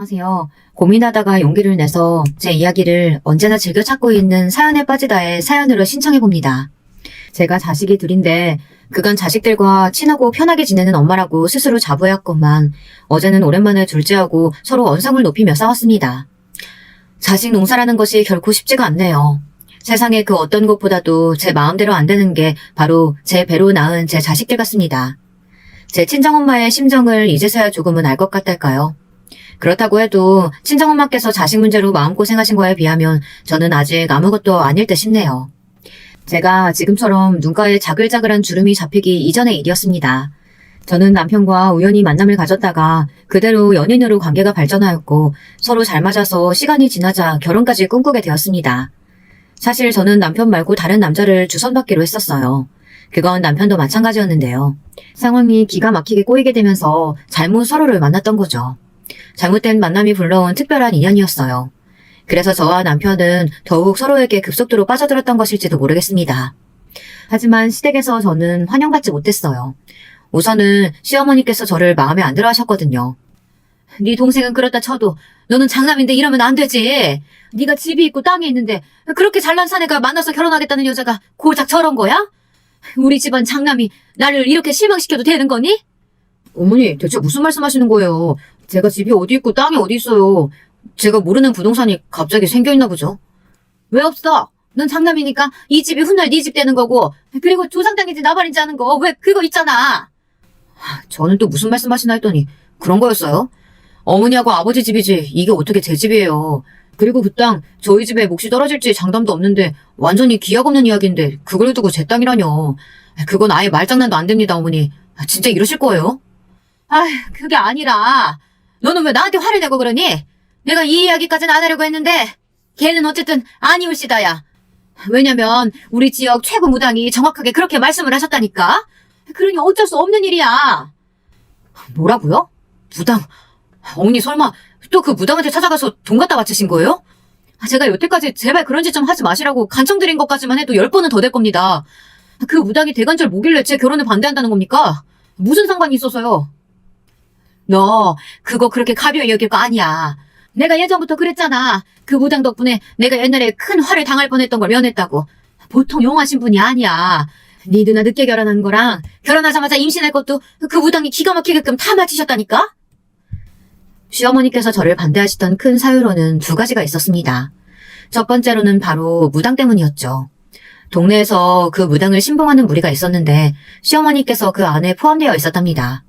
안녕하세요. 고민하다가 용기를 내서 제 이야기를 언제나 즐겨 찾고 있는 사연에 빠지다의 사연으로 신청해봅니다. 제가 자식이 둘인데 그간 자식들과 친하고 편하게 지내는 엄마라고 스스로 자부해왔건만 어제는 오랜만에 둘째하고 서로 언성을 높이며 싸웠습니다. 자식 농사라는 것이 결코 쉽지가 않네요. 세상에 그 어떤 것보다도 제 마음대로 안 되는 게 바로 제 배로 낳은 제 자식들 같습니다. 제 친정엄마의 심정을 이제서야 조금은 알 것 같달까요? 그렇다고 해도 친정엄마께서 자식 문제로 마음고생하신 거에 비하면 저는 아직 아무것도 아닐 듯 싶네요. 제가 지금처럼 눈가에 자글자글한 주름이 잡히기 이전의 일이었습니다. 저는 남편과 우연히 만남을 가졌다가 그대로 연인으로 관계가 발전하였고 서로 잘 맞아서 시간이 지나자 결혼까지 꿈꾸게 되었습니다. 사실 저는 남편 말고 다른 남자를 주선받기로 했었어요. 그건 남편도 마찬가지였는데요. 상황이 기가 막히게 꼬이게 되면서 잘못 서로를 만났던 거죠. 잘못된 만남이 불러온 특별한 인연이었어요. 그래서 저와 남편은 더욱 서로에게 급속도로 빠져들었던 것일지도 모르겠습니다. 하지만 시댁에서 저는 환영받지 못했어요. 우선은 시어머니께서 저를 마음에 안 들어 하셨거든요. 네 동생은 그렇다 쳐도 너는 장남인데 이러면 안 되지. 네가 집이 있고 땅이 있는데 그렇게 잘난 사내가 만나서 결혼하겠다는 여자가 고작 저런 거야? 우리 집안 장남이 나를 이렇게 실망시켜도 되는 거니? 어머니, 대체 무슨 말씀하시는 거예요? 제가 집이 어디 있고 땅이 어디 있어요. 제가 모르는 부동산이 갑자기 생겨있나 보죠. 왜 없어? 넌 장남이니까 이 집이 훗날 네 집 되는 거고 그리고 조상 땅인지 나발인지 아는 거 왜 그거 있잖아. 저는 또 무슨 말씀하시나 했더니 그런 거였어요? 어머니하고 아버지 집이지 이게 어떻게 제 집이에요. 그리고 그 땅 저희 집에 몫이 떨어질지 장담도 없는데 완전히 기약 없는 이야기인데 그걸 두고 제 땅이라뇨. 그건 아예 말장난도 안 됩니다, 어머니. 진짜 이러실 거예요? 그게 아니라 너는 왜 나한테 화를 내고 그러니? 내가 이 이야기까지는 안 하려고 했는데 걔는 어쨌든 아니올시다야. 왜냐면 우리 지역 최고 무당이 정확하게 그렇게 말씀을 하셨다니까. 그러니 어쩔 수 없는 일이야. 뭐라고요? 무당? 어머니 설마 또 그 무당한테 찾아가서 돈 갖다 바치신 거예요? 제가 여태까지 제발 그런 짓 좀 하지 마시라고 간청드린 것까지만 해도 10번은 더 될 겁니다. 그 무당이 대관절 뭐길래 제 결혼을 반대한다는 겁니까? 무슨 상관이 있어서요? 너 그거 그렇게 가벼이 여길 거 아니야. 내가 예전부터 그랬잖아. 그 무당 덕분에 내가 옛날에 큰 화를 당할 뻔했던 걸 면했다고. 보통 용하신 분이 아니야. 네 누나 늦게 결혼한 거랑 결혼하자마자 임신할 것도 그 무당이 기가 막히게끔 다 맞히셨다니까? 시어머니께서 저를 반대하시던 큰 사유로는 두 가지가 있었습니다. 첫 번째로는 바로 무당 때문이었죠. 동네에서 그 무당을 신봉하는 무리가 있었는데 시어머니께서 그 안에 포함되어 있었답니다.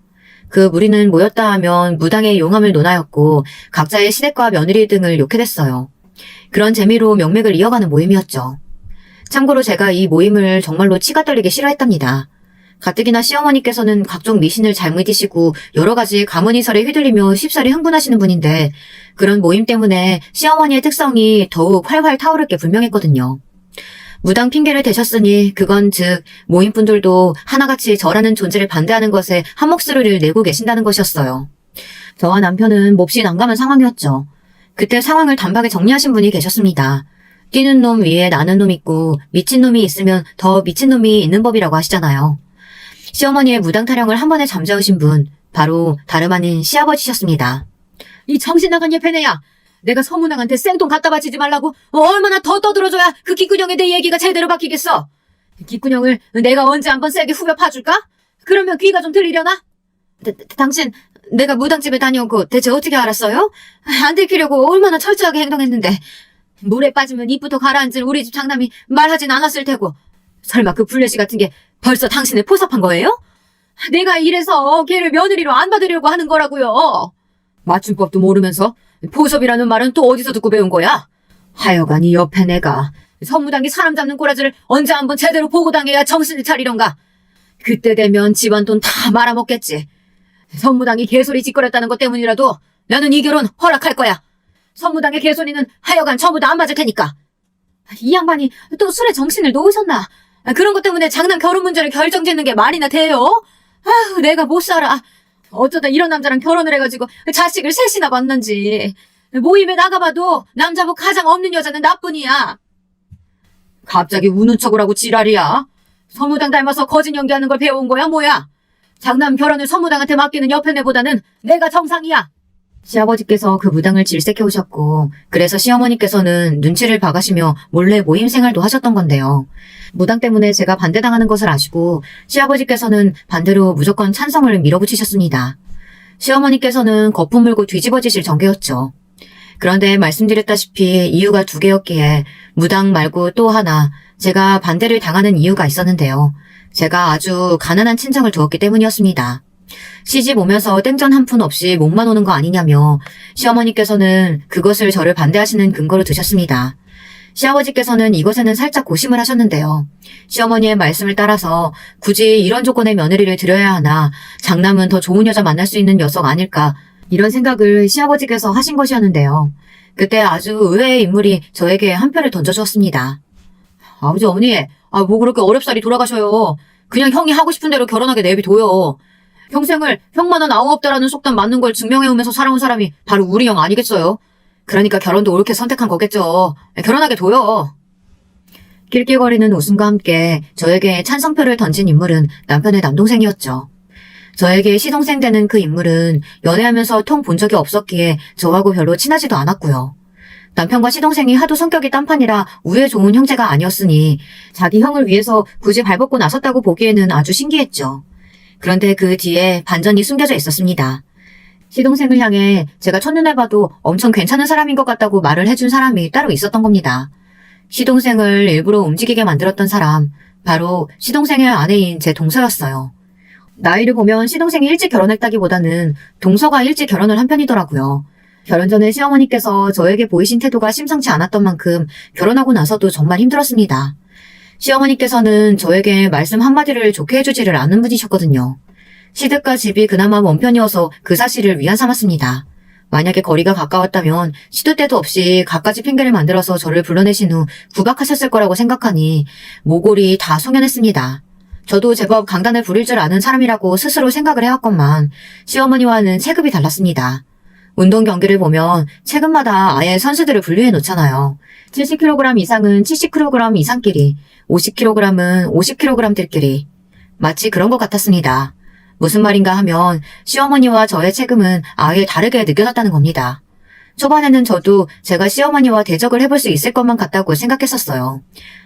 그 무리는 모였다 하면 무당의 용함을 논하였고 각자의 시댁과 며느리 등을 욕해 댔어요. 그런 재미로 명맥을 이어가는 모임이었죠. 참고로 제가 이 모임을 정말로 치가 떨리게 싫어했답니다. 가뜩이나 시어머니께서는 각종 미신을 잘 믿으시고 여러 가지 가문이설에 휘둘리며 쉽사리 흥분하시는 분인데 그런 모임 때문에 시어머니의 특성이 더욱 활활 타오를 게 분명했거든요. 무당 핑계를 대셨으니 그건 즉 모임분들도 하나같이 저라는 존재를 반대하는 것에 한몫을 내고 계신다는 것이었어요. 저와 남편은 몹시 난감한 상황이었죠. 그때 상황을 단박에 정리하신 분이 계셨습니다. 뛰는 놈 위에 나는 놈 있고 미친 놈이 있으면 더 미친 놈이 있는 법이라고 하시잖아요. 시어머니의 무당 타령을 한 번에 잠재우신 분 바로 다름 아닌 시아버지셨습니다. 이 정신 나간 예패네야. 내가 서문왕한테 생돈 갖다 바치지 말라고 얼마나 더 떠들어줘야 그 기꾼형에 내 얘기가 제대로 박히겠어. 기꾼형을 내가 언제 한번 세게 후벼 파줄까? 그러면 귀가 좀 들리려나? 당신 내가 무당집에 다녀온 거 대체 어떻게 알았어요? 안 들키려고 얼마나 철저하게 행동했는데 물에 빠지면 입부터 가라앉을 우리 집 장남이 말하진 않았을 테고 설마 그 블레시 같은 게 벌써 당신을 포섭한 거예요? 내가 이래서 걔를 며느리로 안 받으려고 하는 거라고요. 맞춤법도 모르면서 포섭이라는 말은 또 어디서 듣고 배운 거야? 하여간 이 옆에 내가 선무당이 사람 잡는 꼬라지를 언제 한번 제대로 보고 당해야 정신을 차리던가. 그때 되면 집안 돈 다 말아먹겠지. 선무당이 개소리 짓거렸다는 것 때문이라도 나는 이 결혼 허락할 거야. 선무당의 개소리는 하여간 전부 다 안 맞을 테니까. 이 양반이 또 술에 정신을 놓으셨나? 그런 것 때문에 장남 결혼 문제를 결정짓는 게 말이나 돼요? 내가 못 살아. 어쩌다 이런 남자랑 결혼을 해가지고 자식을 셋이나 봤는지. 모임에 나가봐도 남자복 가장 없는 여자는 나뿐이야. 갑자기 우는 척을 하고 지랄이야. 서무당 닮아서 거짓 연기하는 걸 배워온 거야 뭐야? 장남 결혼을 서무당한테 맡기는 옆에 내보다는 내가 정상이야. 시아버지께서 그 무당을 질색해 오셨고 그래서 시어머니께서는 눈치를 봐가시며 몰래 모임 생활도 하셨던 건데요. 무당 때문에 제가 반대당하는 것을 아시고 시아버지께서는 반대로 무조건 찬성을 밀어붙이셨습니다. 시어머니께서는 거품 물고 뒤집어지실 전개였죠. 그런데 말씀드렸다시피 이유가 두 개였기에 무당 말고 또 하나 제가 반대를 당하는 이유가 있었는데요. 제가 아주 가난한 친정을 두었기 때문이었습니다. 시집 오면서 땡전 한 푼 없이 몸만 오는 거 아니냐며 시어머니께서는 그것을 저를 반대하시는 근거로 드셨습니다. 시아버지께서는 이것에는 살짝 고심을 하셨는데요. 시어머니의 말씀을 따라서 굳이 이런 조건의 며느리를 들여야 하나 장남은 더 좋은 여자 만날 수 있는 녀석 아닐까 이런 생각을 시아버지께서 하신 것이었는데요. 그때 아주 의외의 인물이 저에게 한 표를 던져주었습니다. 아버지 어머니 뭐 그렇게 어렵사리 돌아가셔요. 그냥 형이 하고 싶은 대로 결혼하게 내비둬요. 평생을 형만은 아우 없다라는 속담 맞는 걸 증명해오면서 살아온 사람이 바로 우리 형 아니겠어요? 그러니까 결혼도 옳게 선택한 거겠죠. 결혼하게 둬요. 낄낄거리는 웃음과 함께 저에게 찬성표를 던진 인물은 남편의 남동생이었죠. 저에게 시동생 되는 그 인물은 연애하면서 통 본 적이 없었기에 저하고 별로 친하지도 않았고요. 남편과 시동생이 하도 성격이 딴판이라 우애 좋은 형제가 아니었으니 자기 형을 위해서 굳이 발벗고 나섰다고 보기에는 아주 신기했죠. 그런데 그 뒤에 반전이 숨겨져 있었습니다. 시동생을 향해 제가 첫눈에 봐도 엄청 괜찮은 사람인 것 같다고 말을 해준 사람이 따로 있었던 겁니다. 시동생을 일부러 움직이게 만들었던 사람, 바로 시동생의 아내인 제 동서였어요. 나이를 보면 시동생이 일찍 결혼했다기보다는 동서가 일찍 결혼을 한 편이더라고요. 결혼 전에 시어머니께서 저에게 보이신 태도가 심상치 않았던 만큼 결혼하고 나서도 정말 힘들었습니다. 시어머니께서는 저에게 말씀 한마디를 좋게 해주지를 않는 분이셨거든요. 시댁과 집이 그나마 먼 편이어서 그 사실을 위안 삼았습니다. 만약에 거리가 가까웠다면 시도 때도 없이 갖가지 핑계를 만들어서 저를 불러내신 후 구박하셨을 거라고 생각하니 모골이 다 송연했습니다. 저도 제법 강단을 부릴 줄 아는 사람이라고 스스로 생각을 해왔건만 시어머니와는 체급이 달랐습니다. 운동 경기를 보면 체급마다 아예 선수들을 분류해 놓잖아요. 70kg 이상은 70kg 이상끼리, 50kg은 50kg들끼리. 마치 그런 것 같았습니다. 무슨 말인가 하면 시어머니와 저의 체급은 아예 다르게 느껴졌다는 겁니다. 초반에는 저도 제가 시어머니와 대적을 해볼 수 있을 것만 같다고 생각했었어요.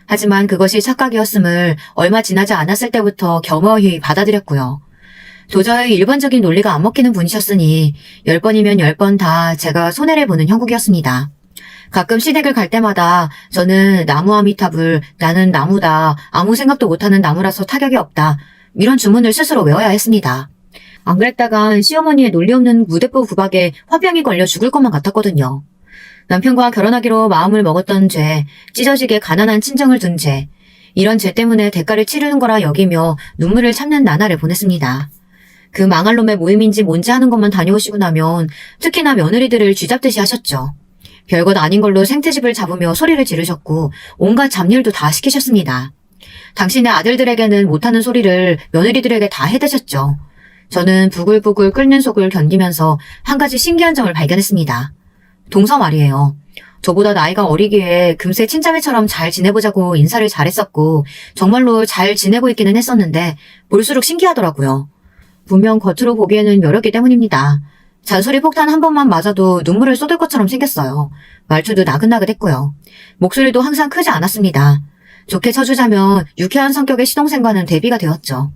하지만 그것이 착각이었음을 얼마 지나지 않았을 때부터 겸허히 받아들였고요. 도저히 일반적인 논리가 안 먹히는 분이셨으니 10번이면 10번 다 제가 손해를 보는 형국이었습니다. 가끔 시댁을 갈 때마다 저는 나무 아미타불, 나는 나무다, 아무 생각도 못하는 나무라서 타격이 없다, 이런 주문을 스스로 외워야 했습니다. 안 그랬다간 시어머니의 논리 없는 무대포 구박에 화병이 걸려 죽을 것만 같았거든요. 남편과 결혼하기로 마음을 먹었던 죄, 찢어지게 가난한 친정을 둔 죄, 이런 죄 때문에 대가를 치르는 거라 여기며 눈물을 참는 나날을 보냈습니다. 그 망할 놈의 모임인지 뭔지 하는 것만 다녀오시고 나면 특히나 며느리들을 쥐잡듯이 하셨죠. 별것 아닌 걸로 생트집을 잡으며 소리를 지르셨고 온갖 잡일도 다 시키셨습니다. 당신의 아들들에게는 못하는 소리를 며느리들에게 다 해대셨죠. 저는 부글부글 끓는 속을 견디면서 한 가지 신기한 점을 발견했습니다. 동서 말이에요. 저보다 나이가 어리기에 금세 친자매처럼 잘 지내보자고 인사를 잘했었고 정말로 잘 지내고 있기는 했었는데 볼수록 신기하더라고요. 분명 겉으로 보기에는 여력이 때문입니다. 잔소리 폭탄 한 번만 맞아도 눈물을 쏟을 것처럼 생겼어요. 말투도 나긋나긋했고요. 목소리도 항상 크지 않았습니다. 좋게 쳐주자면 유쾌한 성격의 시동생과는 대비가 되었죠.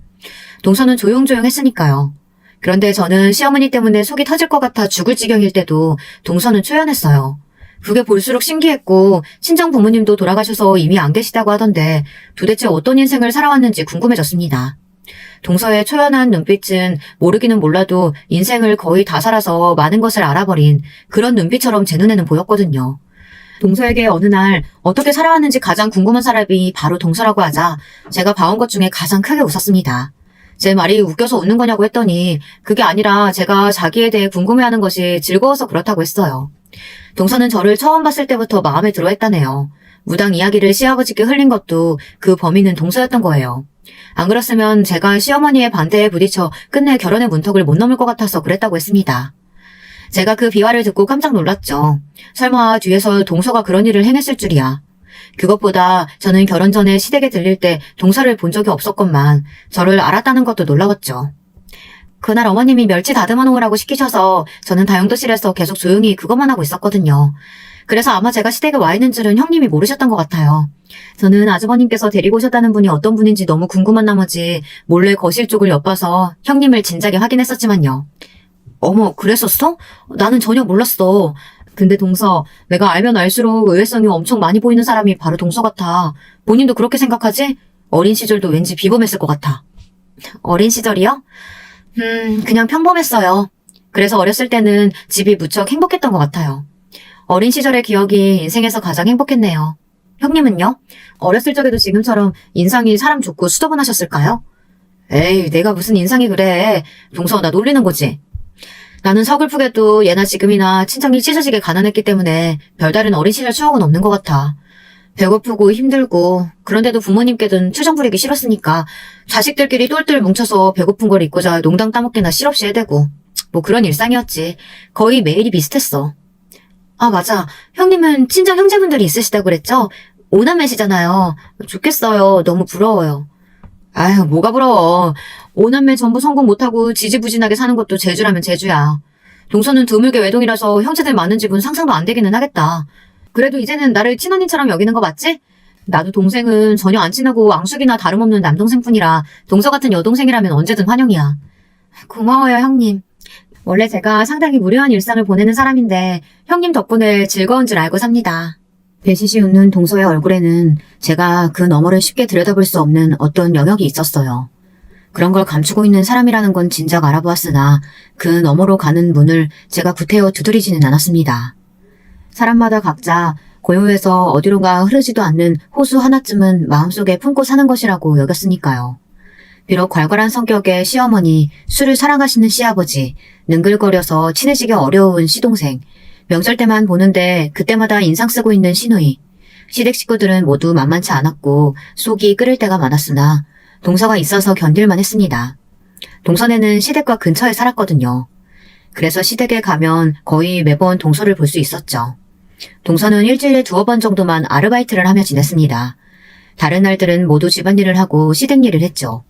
동서는 조용조용했으니까요. 그런데 저는 시어머니 때문에 속이 터질 것 같아 죽을 지경일 때도 동서는 초연했어요. 그게 볼수록 신기했고 친정 부모님도 돌아가셔서 이미 안 계시다고 하던데 도대체 어떤 인생을 살아왔는지 궁금해졌습니다. 동서의 초연한 눈빛은 모르기는 몰라도 인생을 거의 다 살아서 많은 것을 알아버린 그런 눈빛처럼 제 눈에는 보였거든요. 동서에게 어느 날 어떻게 살아왔는지 가장 궁금한 사람이 바로 동서라고 하자 제가 봐온 것 중에 가장 크게 웃었습니다. 제 말이 웃겨서 웃는 거냐고 했더니 그게 아니라 제가 자기에 대해 궁금해하는 것이 즐거워서 그렇다고 했어요. 동서는 저를 처음 봤을 때부터 마음에 들어 했다네요. 무당 이야기를 시아버지께 흘린 것도 그 범인은 동서였던 거예요. 안 그랬으면 제가 시어머니의 반대에 부딪혀 끝내 결혼의 문턱을 못 넘을 것 같아서 그랬다고 했습니다. 제가 그 비화를 듣고 깜짝 놀랐죠. 설마 뒤에서 동서가 그런 일을 행했을 줄이야. 그것보다 저는 결혼 전에 시댁에 들릴 때 동서를 본 적이 없었건만 저를 알았다는 것도 놀라웠죠. 그날 어머님이 멸치 다듬어 놓으라고 시키셔서 저는 다용도실에서 계속 조용히 그것만 하고 있었거든요. 그래서 아마 제가 시댁에 와 있는 줄은 형님이 모르셨던 것 같아요. 저는 아주버님께서 데리고 오셨다는 분이 어떤 분인지 너무 궁금한 나머지 몰래 거실 쪽을 엿봐서 형님을 진작에 확인했었지만요. 어머, 그랬었어? 나는 전혀 몰랐어. 근데 동서, 내가 알면 알수록 의외성이 엄청 많이 보이는 사람이 바로 동서 같아. 본인도 그렇게 생각하지? 어린 시절도 왠지 비범했을 것 같아. 어린 시절이요? 그냥 평범했어요. 그래서 어렸을 때는 집이 무척 행복했던 것 같아요. 어린 시절의 기억이 인생에서 가장 행복했네요. 형님은요? 어렸을 적에도 지금처럼 인상이 사람 좋고 수더분하셨을까요? 에이, 내가 무슨 인상이 그래. 동서, 나 놀리는 거지. 나는 서글프게도 예나 지금이나 친정이 찢어지게 가난했기 때문에 별다른 어린 시절 추억은 없는 것 같아. 배고프고 힘들고 그런데도 부모님께는 투정 부리기 싫었으니까 자식들끼리 똘똘 뭉쳐서 배고픈 걸 잊고자 농당 따먹기나 실없이 해대고 뭐 그런 일상이었지. 거의 매일이 비슷했어. 아, 맞아. 형님은 친정 형제분들이 있으시다고 그랬죠? 오남매시잖아요. 좋겠어요. 너무 부러워요. 아유, 뭐가 부러워. 오남매 전부 성공 못하고 지지부진하게 사는 것도 제주라면 제주야. 동서는 드물게 외동이라서 형제들 많은 집은 상상도 안 되기는 하겠다. 그래도 이제는 나를 친언니처럼 여기는 거 맞지? 나도 동생은 전혀 안 친하고 앙숙이나 다름없는 남동생뿐이라 동서 같은 여동생이라면 언제든 환영이야. 고마워요, 형님. 원래 제가 상당히 무료한 일상을 보내는 사람인데 형님 덕분에 즐거운 줄 알고 삽니다. 배시시 웃는 동서의 얼굴에는 제가 그 너머를 쉽게 들여다볼 수 없는 어떤 영역이 있었어요. 그런 걸 감추고 있는 사람이라는 건 진작 알아보았으나 그 너머로 가는 문을 제가 구태여 두드리지는 않았습니다. 사람마다 각자 고요해서 어디론가 흐르지도 않는 호수 하나쯤은 마음속에 품고 사는 것이라고 여겼으니까요. 비록 괄괄한 성격의 시어머니, 술을 사랑하시는 시아버지, 능글거려서 친해지기 어려운 시동생, 명절 때만 보는데 그때마다 인상 쓰고 있는 시누이, 시댁 식구들은 모두 만만치 않았고 속이 끓을 때가 많았으나 동서가 있어서 견딜만 했습니다. 동선에는 시댁과 근처에 살았거든요. 그래서 시댁에 가면 거의 매번 동서를 볼 수 있었죠. 동서는 일주일에 2번 정도만 아르바이트를 하며 지냈습니다. 다른 날들은 모두 집안일을 하고 시댁 일을 했죠.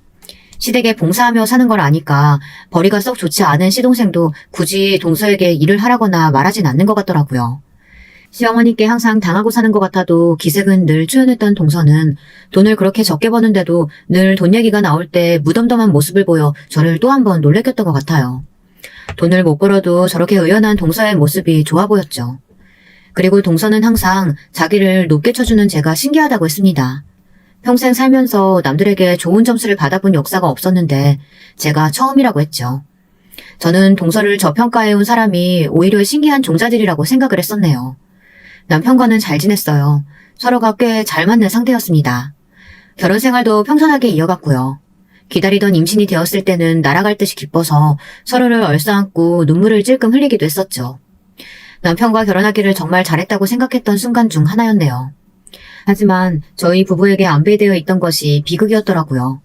시댁에 봉사하며 사는 걸 아니까 벌이가 썩 좋지 않은 시동생도 굳이 동서에게 일을 하라거나 말하진 않는 것 같더라고요. 시어머니께 항상 당하고 사는 것 같아도 기색은 늘 추연했던 동서는 돈을 그렇게 적게 버는데도 늘 돈 얘기가 나올 때 무덤덤한 모습을 보여 저를 또 한 번 놀래켰던 것 같아요. 돈을 못 벌어도 저렇게 의연한 동서의 모습이 좋아 보였죠. 그리고 동서는 항상 자기를 높게 쳐주는 제가 신기하다고 했습니다. 평생 살면서 남들에게 좋은 점수를 받아본 역사가 없었는데 제가 처음이라고 했죠. 저는 동서를 저평가해온 사람이 오히려 신기한 종자들이라고 생각을 했었네요. 남편과는 잘 지냈어요. 서로가 꽤 잘 맞는 상태였습니다. 결혼 생활도 평탄하게 이어갔고요. 기다리던 임신이 되었을 때는 날아갈 듯이 기뻐서 서로를 얼싸안고 눈물을 찔끔 흘리기도 했었죠. 남편과 결혼하기를 정말 잘했다고 생각했던 순간 중 하나였네요. 하지만 저희 부부에게 안배되어 있던 것이 비극이었더라고요.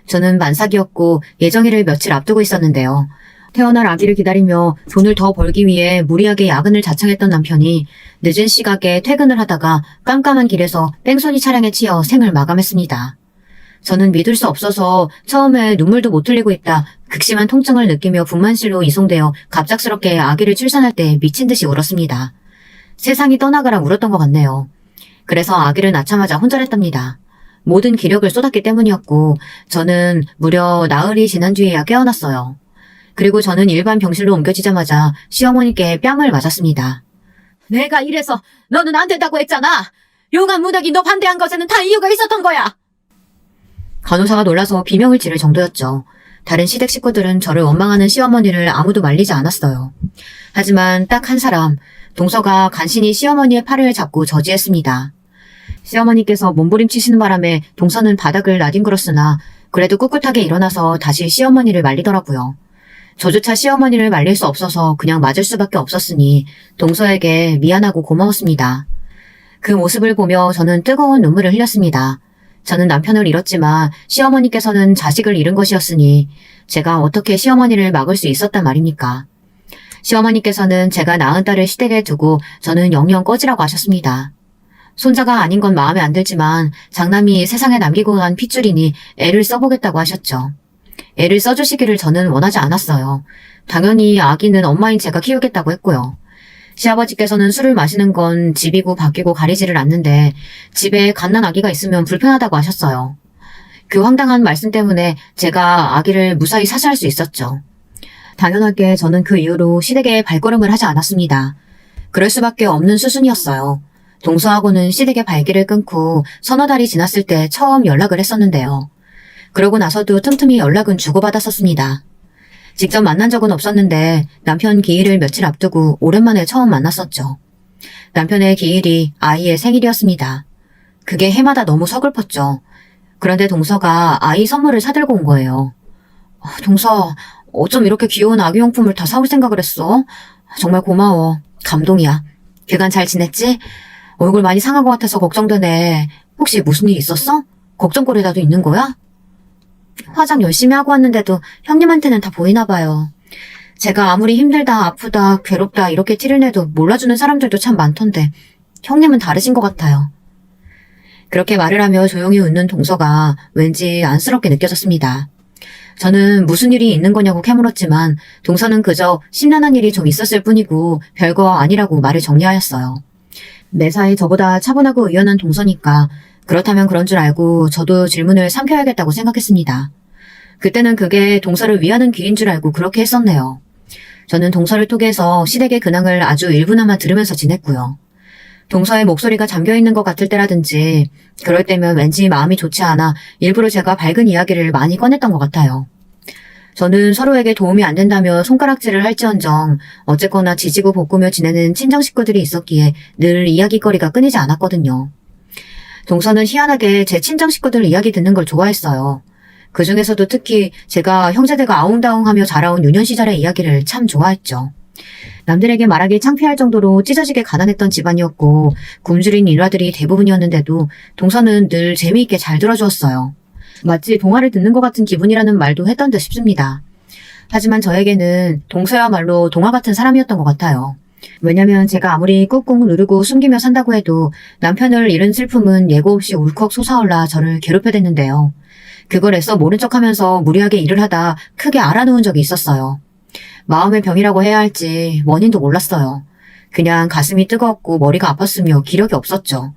저는 만삭이었고 예정일을 며칠 앞두고 있었는데요. 태어날 아기를 기다리며 돈을 더 벌기 위해 무리하게 야근을 자청했던 남편이 늦은 시각에 퇴근을 하다가 깜깜한 길에서 뺑소니 차량에 치여 생을 마감했습니다. 저는 믿을 수 없어서 처음에 눈물도 못 흘리고 있다 극심한 통증을 느끼며 분만실로 이송되어 갑작스럽게 아기를 출산할 때 미친 듯이 울었습니다. 세상이 떠나가라 울었던 것 같네요. 그래서 아기를 낳자마자 혼절했답니다. 모든 기력을 쏟았기 때문이었고 저는 무려 나흘이 지난 뒤에야 깨어났어요. 그리고 저는 일반 병실로 옮겨지자마자 시어머니께 뺨을 맞았습니다. 내가 이래서 너는 안 된다고 했잖아. 용한 문학이 너 반대한 것에는 다 이유가 있었던 거야. 간호사가 놀라서 비명을 지를 정도였죠. 다른 시댁 식구들은 저를 원망하는 시어머니를 아무도 말리지 않았어요. 하지만 딱 한 사람, 동서가 간신히 시어머니의 팔을 잡고 저지했습니다. 시어머니께서 몸부림치시는 바람에 동서는 바닥을 나뒹굴었으나 그래도 꿋꿋하게 일어나서 다시 시어머니를 말리더라고요. 저조차 시어머니를 말릴 수 없어서 그냥 맞을 수밖에 없었으니 동서에게 미안하고 고마웠습니다. 그 모습을 보며 저는 뜨거운 눈물을 흘렸습니다. 저는 남편을 잃었지만 시어머니께서는 자식을 잃은 것이었으니 제가 어떻게 시어머니를 막을 수 있었단 말입니까? 시어머니께서는 제가 낳은 딸을 시댁에 두고 저는 영영 꺼지라고 하셨습니다. 손자가 아닌 건 마음에 안 들지만 장남이 세상에 남기고 간 핏줄이니 애를 써보겠다고 하셨죠. 애를 써주시기를 저는 원하지 않았어요. 당연히 아기는 엄마인 제가 키우겠다고 했고요. 시아버지께서는 술을 마시는 건 집이고 밖이고 가리지를 않는데 집에 갓난 아기가 있으면 불편하다고 하셨어요. 그 황당한 말씀 때문에 제가 아기를 무사히 사수할 수 있었죠. 당연하게 저는 그 이후로 시댁에 발걸음을 하지 않았습니다. 그럴 수밖에 없는 수순이었어요. 동서하고는 시댁의 발길을 끊고 서너 달이 지났을 때 처음 연락을 했었는데요. 그러고 나서도 틈틈이 연락은 주고받았었습니다. 직접 만난 적은 없었는데 남편 기일을 며칠 앞두고 오랜만에 처음 만났었죠. 남편의 기일이 아이의 생일이었습니다. 그게 해마다 너무 서글펐죠. 그런데 동서가 아이 선물을 사들고 온 거예요. 동서, 어쩜 이렇게 귀여운 아기용품을 다 사올 생각을 했어? 정말 고마워. 감동이야. 그간 잘 지냈지? 얼굴 많이 상한 것 같아서 걱정되네. 혹시 무슨 일 있었어? 걱정거리라도 있는 거야? 화장 열심히 하고 왔는데도 형님한테는 다 보이나 봐요. 제가 아무리 힘들다, 아프다, 괴롭다 이렇게 티를 내도 몰라주는 사람들도 참 많던데 형님은 다르신 것 같아요. 그렇게 말을 하며 조용히 웃는 동서가 왠지 안쓰럽게 느껴졌습니다. 저는 무슨 일이 있는 거냐고 캐물었지만 동서는 그저 심란한 일이 좀 있었을 뿐이고 별거 아니라고 말을 정리하였어요. 매사에 저보다 차분하고 의연한 동서니까 그렇다면 그런 줄 알고 저도 질문을 삼켜야겠다고 생각했습니다. 그때는 그게 동서를 위하는 길인 줄 알고 그렇게 했었네요. 저는 동서를 통해서 시댁의 근황을 아주 일부나마 들으면서 지냈고요. 동서의 목소리가 잠겨있는 것 같을 때라든지 그럴 때면 왠지 마음이 좋지 않아 일부러 제가 밝은 이야기를 많이 꺼냈던 것 같아요. 저는 서로에게 도움이 안 된다며 손가락질을 할지언정 어쨌거나 지지고 볶으며 지내는 친정 식구들이 있었기에 늘 이야기거리가 끊이지 않았거든요. 동서는 희한하게 제 친정 식구들 이야기 듣는 걸 좋아했어요. 그 중에서도 특히 제가 형제들과 아웅다웅하며 자라온 유년 시절의 이야기를 참 좋아했죠. 남들에게 말하기 창피할 정도로 찢어지게 가난했던 집안이었고 굶주린 일화들이 대부분이었는데도 동서는 늘 재미있게 잘 들어주었어요. 마치 동화를 듣는 것 같은 기분이라는 말도 했던 듯 싶습니다. 하지만 저에게는 동서야말로 동화 같은 사람이었던 것 같아요. 왜냐면 제가 아무리 꾹꾹 누르고 숨기며 산다고 해도 남편을 잃은 슬픔은 예고 없이 울컥 솟아올라 저를 괴롭혀댔는데요. 그걸 애써 모른 척하면서 무리하게 일을 하다 크게 알아놓은 적이 있었어요. 마음의 병이라고 해야 할지 원인도 몰랐어요. 그냥 가슴이 뜨거웠고 머리가 아팠으며 기력이 없었죠.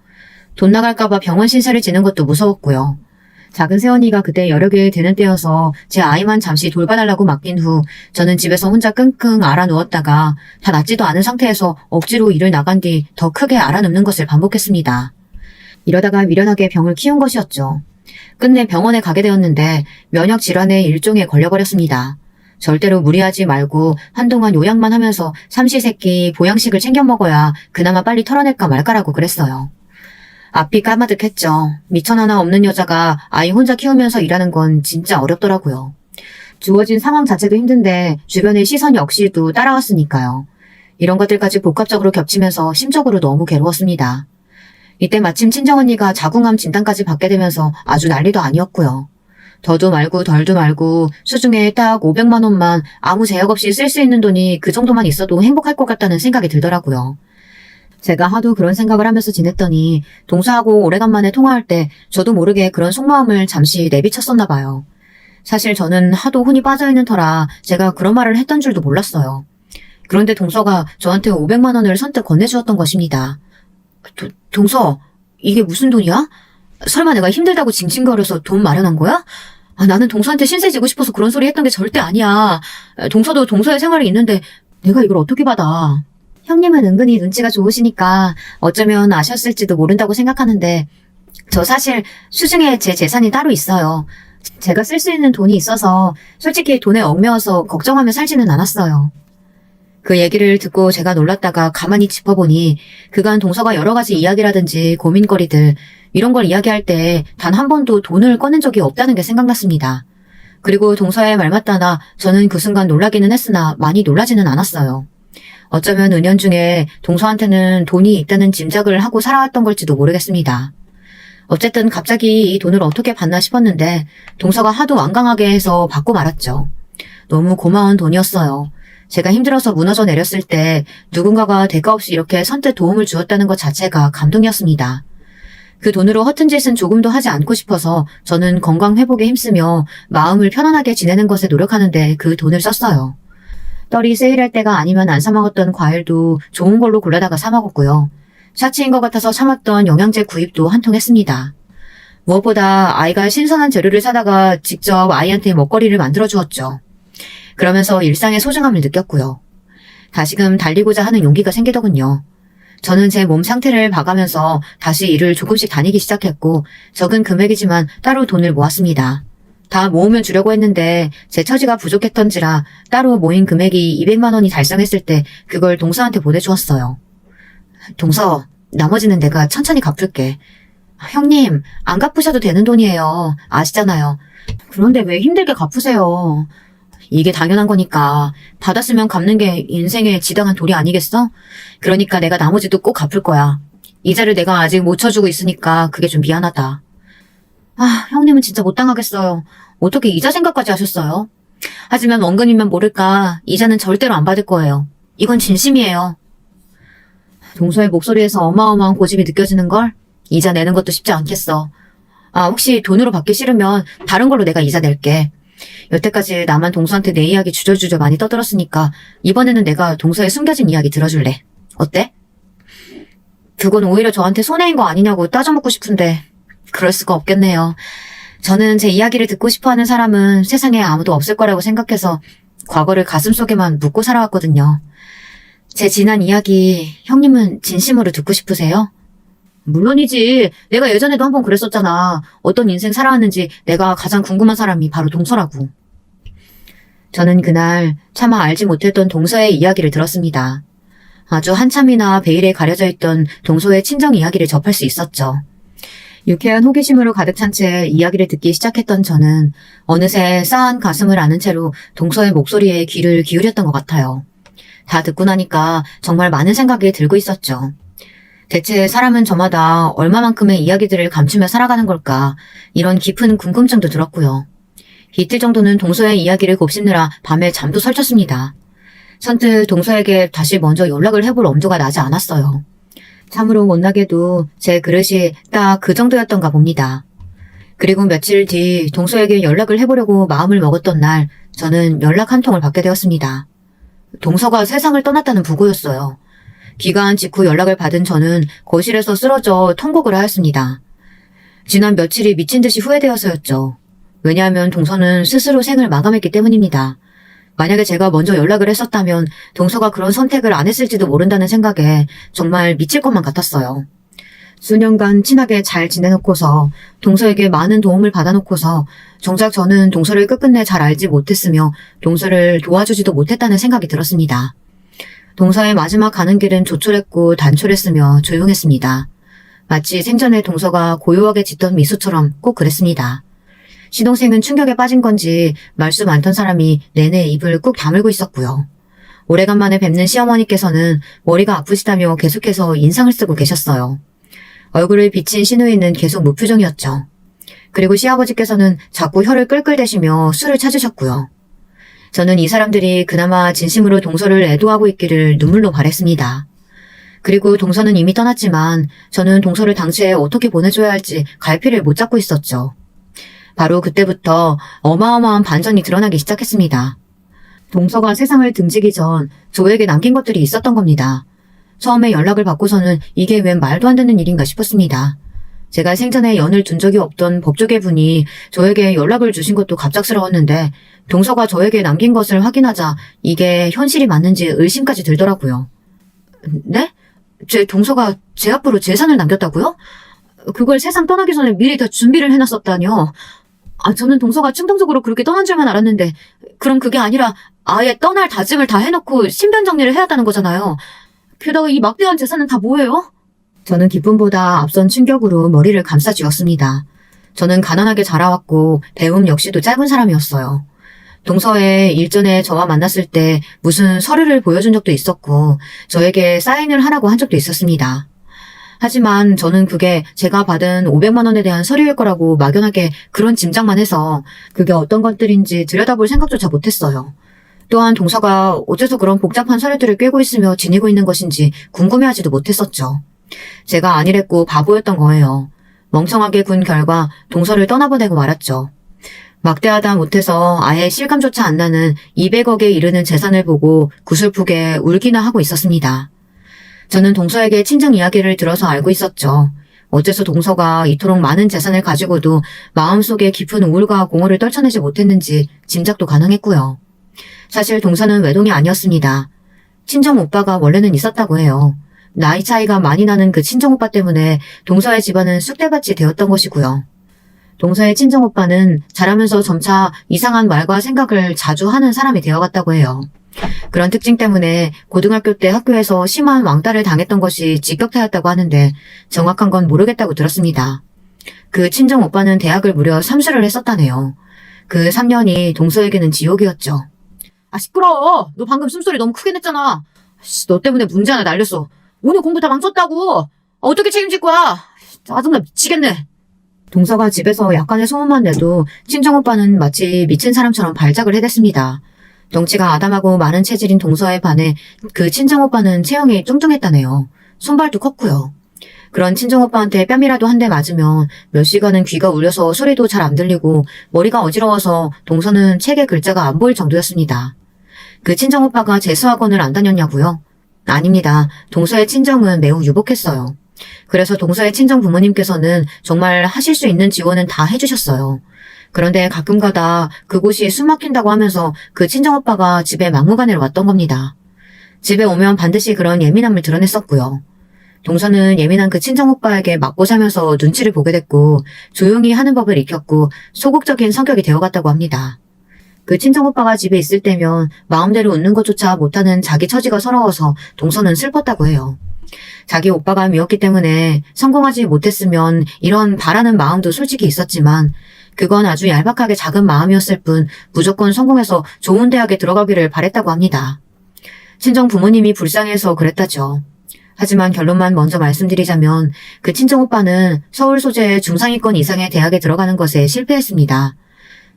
돈 나갈까봐 병원 신세를 지는 것도 무서웠고요. 작은 새언니가 그때 여력이 되는 때여서 제 아이만 잠시 돌봐달라고 맡긴 후 저는 집에서 혼자 끙끙 앓아 누웠다가 다 낫지도 않은 상태에서 억지로 일을 나간 뒤 더 크게 앓아 눕는 것을 반복했습니다. 이러다가 미련하게 병을 키운 것이었죠. 끝내 병원에 가게 되었는데 면역 질환의 일종에 걸려버렸습니다. 절대로 무리하지 말고 한동안 요양만 하면서 삼시세끼 보양식을 챙겨 먹어야 그나마 빨리 털어낼까 말까라고 그랬어요. 앞이 까마득했죠. 미천 하나 없는 여자가 아이 혼자 키우면서 일하는 건 진짜 어렵더라고요. 주어진 상황 자체도 힘든데 주변의 시선 역시도 따라왔으니까요. 이런 것들까지 복합적으로 겹치면서 심적으로 너무 괴로웠습니다. 이때 마침 친정언니가 자궁암 진단까지 받게 되면서 아주 난리도 아니었고요. 더도 말고 덜도 말고 수중에 딱 500만 원만 아무 제약 없이 쓸 수 있는 돈이 그 정도만 있어도 행복할 것 같다는 생각이 들더라고요. 제가 하도 그런 생각을 하면서 지냈더니 동서하고 오래간만에 통화할 때 저도 모르게 그런 속마음을 잠시 내비쳤었나 봐요. 사실 저는 하도 혼이 빠져있는 터라 제가 그런 말을 했던 줄도 몰랐어요. 그런데 동서가 저한테 500만 원을 선뜻 건네주었던 것입니다. 동서, 이게 무슨 돈이야? 설마 내가 힘들다고 징징거려서 돈 마련한 거야? 나는 동서한테 신세 지고 싶어서 그런 소리 했던 게 절대 아니야. 동서도 동서의 생활이 있는데 내가 이걸 어떻게 받아? 형님은 은근히 눈치가 좋으시니까 어쩌면 아셨을지도 모른다고 생각하는데 저 사실 수중에 제 재산이 따로 있어요. 제가 쓸 수 있는 돈이 있어서 솔직히 돈에 얽매여서 걱정하며 살지는 않았어요. 그 얘기를 듣고 제가 놀랐다가 가만히 짚어보니 그간 동서가 여러 가지 이야기라든지 고민거리들 이런 걸 이야기할 때 단 한 번도 돈을 꺼낸 적이 없다는 게 생각났습니다. 그리고 동서의 말 맞다나 저는 그 순간 놀라기는 했으나 많이 놀라지는 않았어요. 어쩌면 은연중에 동서한테는 돈이 있다는 짐작을 하고 살아왔던 걸지도 모르겠습니다. 어쨌든 갑자기 이 돈을 어떻게 받나 싶었는데 동서가 하도 완강하게 해서 받고 말았죠. 너무 고마운 돈이었어요. 제가 힘들어서 무너져 내렸을 때 누군가가 대가 없이 이렇게 선뜻 도움을 주었다는 것 자체가 감동이었습니다. 그 돈으로 허튼 짓은 조금도 하지 않고 싶어서 저는 건강 회복에 힘쓰며 마음을 편안하게 지내는 것에 노력하는데 그 돈을 썼어요. 떨이 세일할 때가 아니면 안 사 먹었던 과일도 좋은 걸로 골라다가 사 먹었고요. 샤치인 것 같아서 참았던 영양제 구입도 한 통 했습니다. 무엇보다 아이가 신선한 재료를 사다가 직접 아이한테 먹거리를 만들어 주었죠. 그러면서 일상의 소중함을 느꼈고요. 다시금 달리고자 하는 용기가 생기더군요. 저는 제 몸 상태를 봐가면서 다시 일을 조금씩 다니기 시작했고 적은 금액이지만 따로 돈을 모았습니다. 다 모으면 주려고 했는데 제 처지가 부족했던지라 따로 모인 금액이 200만 원이 달성했을 때 그걸 동서한테 보내주었어요. 동서, 나머지는 내가 천천히 갚을게. 형님, 안 갚으셔도 되는 돈이에요. 아시잖아요. 그런데 왜 힘들게 갚으세요? 이게 당연한 거니까. 받았으면 갚는 게 인생에 지당한 도리 아니겠어? 그러니까 내가 나머지도 꼭 갚을 거야. 이자를 내가 아직 못 쳐주고 있으니까 그게 좀 미안하다. 아, 형님은 진짜 못 당하겠어요. 어떻게 이자 생각까지 하셨어요? 하지만 원금이면 모를까 이자는 절대로 안 받을 거예요. 이건 진심이에요. 동서의 목소리에서 어마어마한 고집이 느껴지는걸? 이자 내는 것도 쉽지 않겠어. 아, 혹시 돈으로 받기 싫으면 다른 걸로 내가 이자 낼게. 여태까지 나만 동서한테 내 이야기 주저주저 많이 떠들었으니까 이번에는 내가 동서의 숨겨진 이야기 들어줄래. 어때? 그건 오히려 저한테 손해인 거 아니냐고 따져묻고 싶은데 그럴 수가 없겠네요. 저는 제 이야기를 듣고 싶어하는 사람은 세상에 아무도 없을 거라고 생각해서 과거를 가슴속에만 묻고 살아왔거든요. 제 지난 이야기 형님은 진심으로 듣고 싶으세요? 물론이지. 내가 예전에도 한번 그랬었잖아. 어떤 인생 살아왔는지 내가 가장 궁금한 사람이 바로 동서라고. 저는 그날 차마 알지 못했던 동서의 이야기를 들었습니다. 아주 한참이나 베일에 가려져 있던 동서의 친정 이야기를 접할 수 있었죠. 유쾌한 호기심으로 가득 찬 채 이야기를 듣기 시작했던 저는 어느새 싸한 가슴을 아는 채로 동서의 목소리에 귀를 기울였던 것 같아요. 다 듣고 나니까 정말 많은 생각이 들고 있었죠. 대체 사람은 저마다 얼마만큼의 이야기들을 감추며 살아가는 걸까? 이런 깊은 궁금증도 들었고요. 이틀 정도는 동서의 이야기를 곱씹느라 밤에 잠도 설쳤습니다. 선뜻 동서에게 다시 먼저 연락을 해볼 엄두가 나지 않았어요. 참으로 못나게도 제 그릇이 딱 그 정도였던가 봅니다. 그리고 며칠 뒤 동서에게 연락을 해보려고 마음을 먹었던 날 저는 연락 한 통을 받게 되었습니다. 동서가 세상을 떠났다는 부고였어요. 귀가한 직후 연락을 받은 저는 거실에서 쓰러져 통곡을 하였습니다. 지난 며칠이 미친 듯이 후회되어서였죠. 왜냐하면 동서는 스스로 생을 마감했기 때문입니다. 만약에 제가 먼저 연락을 했었다면 동서가 그런 선택을 안 했을지도 모른다는 생각에 정말 미칠 것만 같았어요. 수년간 친하게 잘 지내놓고서 동서에게 많은 도움을 받아놓고서 정작 저는 동서를 끝끝내 잘 알지 못했으며 동서를 도와주지도 못했다는 생각이 들었습니다. 동서의 마지막 가는 길은 조촐했고 단촐했으며 조용했습니다. 마치 생전에 동서가 고요하게 짓던 미소처럼 꼭 그랬습니다. 시동생은 충격에 빠진 건지 말수 많던 사람이 내내 입을 꾹 다물고 있었고요. 오래간만에 뵙는 시어머니께서는 머리가 아프시다며 계속해서 인상을 쓰고 계셨어요. 얼굴을 비친 시누이는 계속 무표정이었죠. 그리고 시아버지께서는 자꾸 혀를 끌끌대시며 술을 찾으셨고요. 저는 이 사람들이 그나마 진심으로 동서를 애도하고 있기를 눈물로 바랬습니다. 그리고 동서는 이미 떠났지만 저는 동서를 당시에 어떻게 보내줘야 할지 갈피를 못 잡고 있었죠. 바로 그때부터 어마어마한 반전이 드러나기 시작했습니다. 동서가 세상을 등지기 전 저에게 남긴 것들이 있었던 겁니다. 처음에 연락을 받고서는 이게 웬 말도 안 되는 일인가 싶었습니다. 제가 생전에 연을 둔 적이 없던 법조계 분이 저에게 연락을 주신 것도 갑작스러웠는데 동서가 저에게 남긴 것을 확인하자 이게 현실이 맞는지 의심까지 들더라고요. 네? 제 동서가 제 앞으로 재산을 남겼다고요? 그걸 세상 떠나기 전에 미리 다 준비를 해놨었다뇨. 저는 동서가 충동적으로 그렇게 떠난 줄만 알았는데 그럼 그게 아니라 아예 떠날 다짐을 다 해놓고 신변 정리를 해왔다는 거잖아요. 게다가 이 막대한 재산은 다 뭐예요? 저는 기쁨보다 앞선 충격으로 머리를 감싸쥐었습니다. 저는 가난하게 자라왔고 배움 역시도 짧은 사람이었어요. 동서에 일전에 저와 만났을 때 무슨 서류를 보여준 적도 있었고 저에게 사인을 하라고 한 적도 있었습니다. 하지만 저는 그게 제가 받은 500만 원에 대한 서류일 거라고 막연하게 그런 짐작만 해서 그게 어떤 것들인지 들여다볼 생각조차 못했어요. 또한 동서가 어째서 그런 복잡한 서류들을 꿰고 있으며 지니고 있는 것인지 궁금해하지도 못했었죠. 제가 아니랬고 바보였던 거예요. 멍청하게 군 결과 동서를 떠나보내고 말았죠. 막대하다 못해서 아예 실감조차 안 나는 200억에 이르는 재산을 보고 구슬프게 울기나 하고 있었습니다. 저는 동서에게 친정 이야기를 들어서 알고 있었죠. 어째서 동서가 이토록 많은 재산을 가지고도 마음속에 깊은 우울과 공허를 떨쳐내지 못했는지 짐작도 가능했고요. 사실 동서는 외동이 아니었습니다. 친정 오빠가 원래는 있었다고 해요. 나이 차이가 많이 나는 그 친정 오빠 때문에 동서의 집안은 쑥대밭이 되었던 것이고요. 동서의 친정 오빠는 자라면서 점차 이상한 말과 생각을 자주 하는 사람이 되어갔다고 해요. 그런 특징 때문에 고등학교 때 학교에서 심한 왕따를 당했던 것이 직격타였다고 하는데 정확한 건 모르겠다고 들었습니다. 그 친정 오빠는 대학을 무려 3수를 했었다네요. 그 3년이 동서에게는 지옥이었죠. 아, 시끄러워. 너 방금 숨소리 너무 크게 냈잖아. 너 때문에 문제 하나 날렸어. 오늘 공부 다 망쳤다고. 어떻게 책임질 거야? 짜증나 미치겠네. 동서가 집에서 약간의 소문만 내도 친정오빠는 마치 미친 사람처럼 발작을 해댔습니다. 덩치가 아담하고 많은 체질인 동서에 반해 그 친정오빠는 체형이 뚱뚱했다네요. 손발도 컸고요. 그런 친정오빠한테 뺨이라도 한 대 맞으면 몇 시간은 귀가 울려서 소리도 잘 안 들리고 머리가 어지러워서 동서는 책에 글자가 안 보일 정도였습니다. 그 친정오빠가 재수학원을 안 다녔냐고요? 아닙니다. 동서의 친정은 매우 유복했어요. 그래서 동서의 친정 부모님께서는 정말 하실 수 있는 지원은 다 해주셨어요. 그런데 가끔가다 그곳이 숨막힌다고 하면서 그 친정오빠가 집에 막무가내로 왔던 겁니다. 집에 오면 반드시 그런 예민함을 드러냈었고요. 동서는 예민한 그 친정오빠에게 맞고 살면서 눈치를 보게 됐고 조용히 하는 법을 익혔고 소극적인 성격이 되어갔다고 합니다. 그 친정오빠가 집에 있을 때면 마음대로 웃는 것조차 못하는 자기 처지가 서러워서 동서는 슬펐다고 해요. 자기 오빠가 미웠기 때문에 성공하지 못했으면 이런 바라는 마음도 솔직히 있었지만 그건 아주 얄팍하게 작은 마음이었을 뿐 무조건 성공해서 좋은 대학에 들어가기를 바랬다고 합니다. 친정 부모님이 불쌍해서 그랬다죠. 하지만 결론만 먼저 말씀드리자면 그 친정오빠는 서울 소재의 중상위권 이상의 대학에 들어가는 것에 실패했습니다.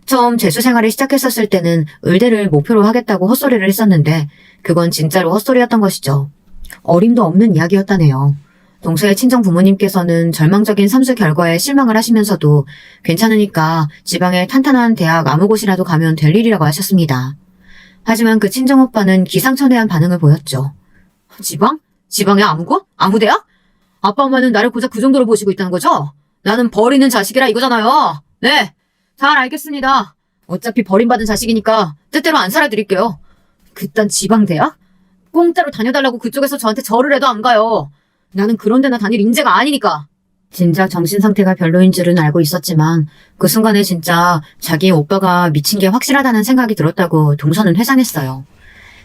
처음 재수 생활을 시작했었을 때는 의대를 목표로 하겠다고 헛소리를 했었는데 그건 진짜로 헛소리였던 것이죠. 어림도 없는 이야기였다네요. 동서의 친정 부모님께서는 절망적인 삼수 결과에 실망을 하시면서도 괜찮으니까 지방의 탄탄한 대학 아무 곳이라도 가면 될 일이라고 하셨습니다. 하지만 그 친정오빠는 기상천외한 반응을 보였죠. 지방? 지방의 아무 곳? 아무 대학? 아빠 엄마는 나를 고작 그 정도로 보시고 있다는 거죠? 나는 버리는 자식이라 이거잖아요. 네, 잘 알겠습니다. 어차피 버림받은 자식이니까 뜻대로 안 살아드릴게요. 그딴 지방대학? 공짜로 다녀달라고 그쪽에서 저한테 절을 해도 안 가요. 나는 그런 데나 다닐 인재가 아니니까. 진작 정신 상태가 별로인 줄은 알고 있었지만 그 순간에 진짜 자기 오빠가 미친 게 확실하다는 생각이 들었다고 동서는 회상했어요.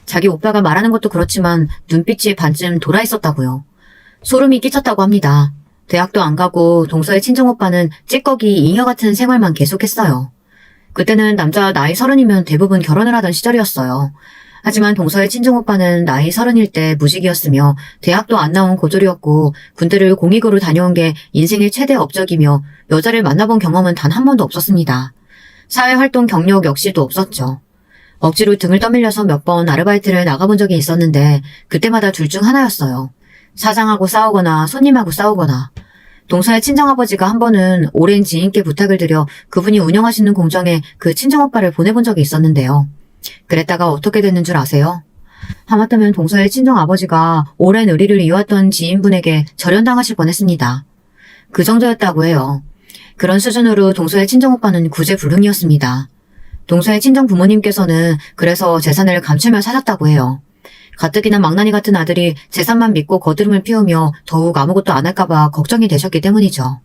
자기 오빠가 말하는 것도 그렇지만 눈빛이 반쯤 돌아 있었다고요. 소름이 끼쳤다고 합니다. 대학도 안 가고 동서의 친정오빠는 찌꺼기 잉여 같은 생활만 계속했어요. 그때는 남자 나이 30이면 대부분 결혼을 하던 시절이었어요. 하지만 동서의 친정오빠는 나이 30일 때 무직이었으며 대학도 안 나온 고졸이었고 군대를 공익으로 다녀온 게 인생의 최대 업적이며 여자를 만나본 경험은 단 한 번도 없었습니다. 사회활동 경력 역시도 없었죠. 억지로 등을 떠밀려서 몇 번 아르바이트를 나가본 적이 있었는데 그때마다 둘 중 하나였어요. 사장하고 싸우거나 손님하고 싸우거나. 동서의 친정아버지가 한 번은 오랜 지인께 부탁을 드려 그분이 운영하시는 공장에 그 친정오빠를 보내본 적이 있었는데요. 그랬다가 어떻게 됐는 줄 아세요? 하마터면 동서의 친정아버지가 오랜 의리를 이어왔던 지인분에게 절연당하실 뻔했습니다. 그 정도였다고 해요. 그런 수준으로 동서의 친정오빠는 구제불능이었습니다. 동서의 친정 부모님께서는 그래서 재산을 감추며 사셨다고 해요. 가뜩이나 망나니 같은 아들이 재산만 믿고 거드름을 피우며 더욱 아무것도 안 할까봐 걱정이 되셨기 때문이죠.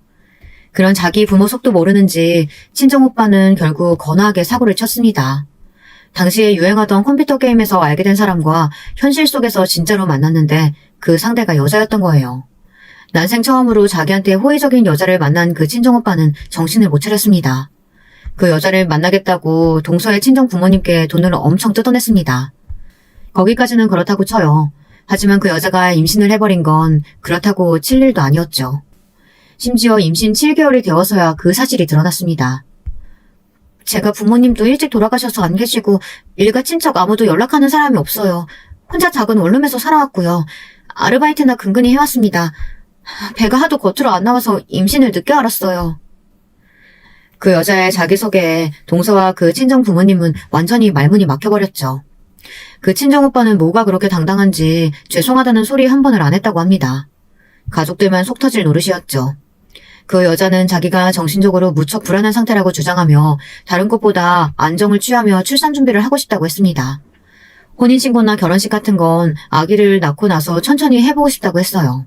그런 자기 부모 속도 모르는지 친정오빠는 결국 거나하게 사고를 쳤습니다. 당시에 유행하던 컴퓨터 게임에서 알게 된 사람과 현실 속에서 진짜로 만났는데 그 상대가 여자였던 거예요. 난생 처음으로 자기한테 호의적인 여자를 만난 그 친정오빠는 정신을 못 차렸습니다. 그 여자를 만나겠다고 동서의 친정 부모님께 돈을 엄청 뜯어냈습니다. 거기까지는 그렇다고 쳐요. 하지만 그 여자가 임신을 해버린 건 그렇다고 칠 일도 아니었죠. 심지어 임신 7개월이 되어서야 그 사실이 드러났습니다. 제가 부모님도 일찍 돌아가셔서 안 계시고 일가 친척 아무도 연락하는 사람이 없어요. 혼자 작은 원룸에서 살아왔고요. 아르바이트나 근근히 해왔습니다. 배가 하도 겉으로 안 나와서 임신을 늦게 알았어요. 그 여자의 자기소개에 동서와 그 친정 부모님은 완전히 말문이 막혀버렸죠. 그 친정 오빠는 뭐가 그렇게 당당한지 죄송하다는 소리 한 번을 안 했다고 합니다. 가족들만 속 터질 노릇이었죠. 그 여자는 자기가 정신적으로 무척 불안한 상태라고 주장하며 다른 것보다 안정을 취하며 출산 준비를 하고 싶다고 했습니다. 혼인신고나 결혼식 같은 건 아기를 낳고 나서 천천히 해보고 싶다고 했어요.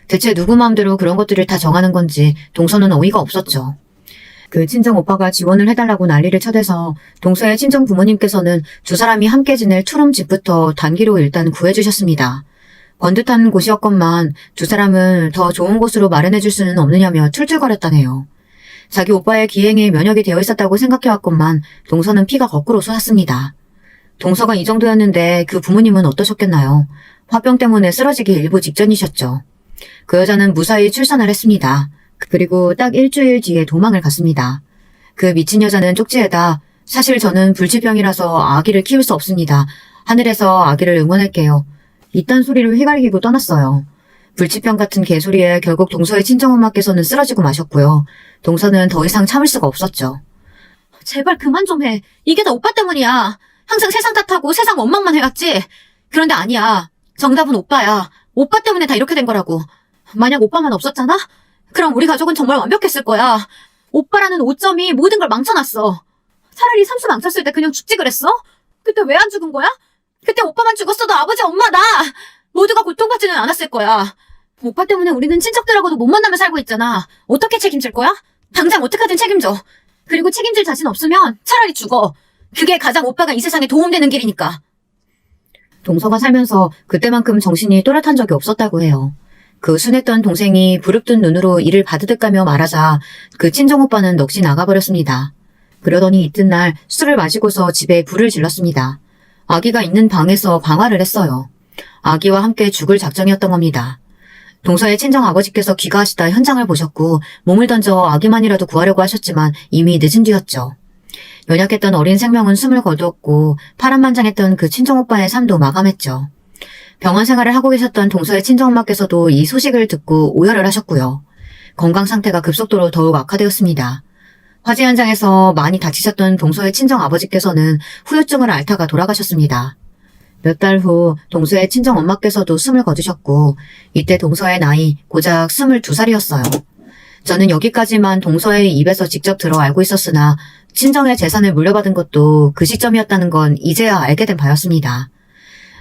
대체 누구 마음대로 그런 것들을 다 정하는 건지 동서는 어이가 없었죠. 그 친정 오빠가 지원을 해달라고 난리를 쳐대서 동서의 친정 부모님께서는 두 사람이 함께 지낼 투룸 집부터 단기로 일단 구해주셨습니다. 번듯한 곳이었건만 두 사람을 더 좋은 곳으로 마련해줄 수는 없느냐며 툴툴거렸다네요. 자기 오빠의 기행에 면역이 되어 있었다고 생각해왔건만 동서는 피가 거꾸로 솟았습니다. 동서가 이 정도였는데 그 부모님은 어떠셨겠나요? 화병 때문에 쓰러지기 일보 직전이셨죠. 그 여자는 무사히 출산을 했습니다. 그리고 딱 일주일 뒤에 도망을 갔습니다. 그 미친 여자는 쪽지에다 사실 저는 불치병이라서 아기를 키울 수 없습니다. 하늘에서 아기를 응원할게요. 이딴 소리를 휘갈기고 떠났어요. 불치병 같은 개소리에 결국 동서의 친정엄마께서는 쓰러지고 마셨고요. 동서는 더 이상 참을 수가 없었죠. 제발 그만 좀 해. 이게 다 오빠 때문이야. 항상 세상 탓하고 세상 원망만 해왔지. 그런데 아니야. 정답은 오빠야. 오빠 때문에 다 이렇게 된 거라고. 만약 오빠만 없었잖아? 그럼 우리 가족은 정말 완벽했을 거야. 오빠라는 오점이 모든 걸 망쳐놨어. 차라리 삼수 망쳤을 때 그냥 죽지 그랬어? 그때 왜 안 죽은 거야? 그때 오빠만 죽었어도 아버지, 엄마, 나 모두가 고통받지는 않았을 거야. 오빠 때문에 우리는 친척들하고도 못 만나며 살고 있잖아. 어떻게 책임질 거야? 당장 어떻게든 책임져. 그리고 책임질 자신 없으면 차라리 죽어. 그게 가장 오빠가 이 세상에 도움되는 길이니까. 동서가 살면서 그때만큼 정신이 또렷한 적이 없었다고 해요. 그 순했던 동생이 부릅뜬 눈으로 이를 바드득 가며 말하자 그 친정오빠는 넋이 나가버렸습니다. 그러더니 이튿날 술을 마시고서 집에 불을 질렀습니다. 아기가 있는 방에서 방화를 했어요. 아기와 함께 죽을 작정이었던 겁니다. 동서의 친정아버지께서 귀가하시다 현장을 보셨고 몸을 던져 아기만이라도 구하려고 하셨지만 이미 늦은 뒤였죠. 연약했던 어린 생명은 숨을 거두었고 파란만장했던 그 친정오빠의 삶도 마감했죠. 병원 생활을 하고 계셨던 동서의 친정엄마께서도 이 소식을 듣고 오열을 하셨고요. 건강 상태가 급속도로 더욱 악화되었습니다. 화재 현장에서 많이 다치셨던 동서의 친정아버지께서는 후유증을 앓다가 돌아가셨습니다. 몇 달 후 동서의 친정엄마께서도 숨을 거두셨고 이때 동서의 나이 고작 22살이었어요. 저는 여기까지만 동서의 입에서 직접 들어 알고 있었으나 친정의 재산을 물려받은 것도 그 시점이었다는 건 이제야 알게 된 바였습니다.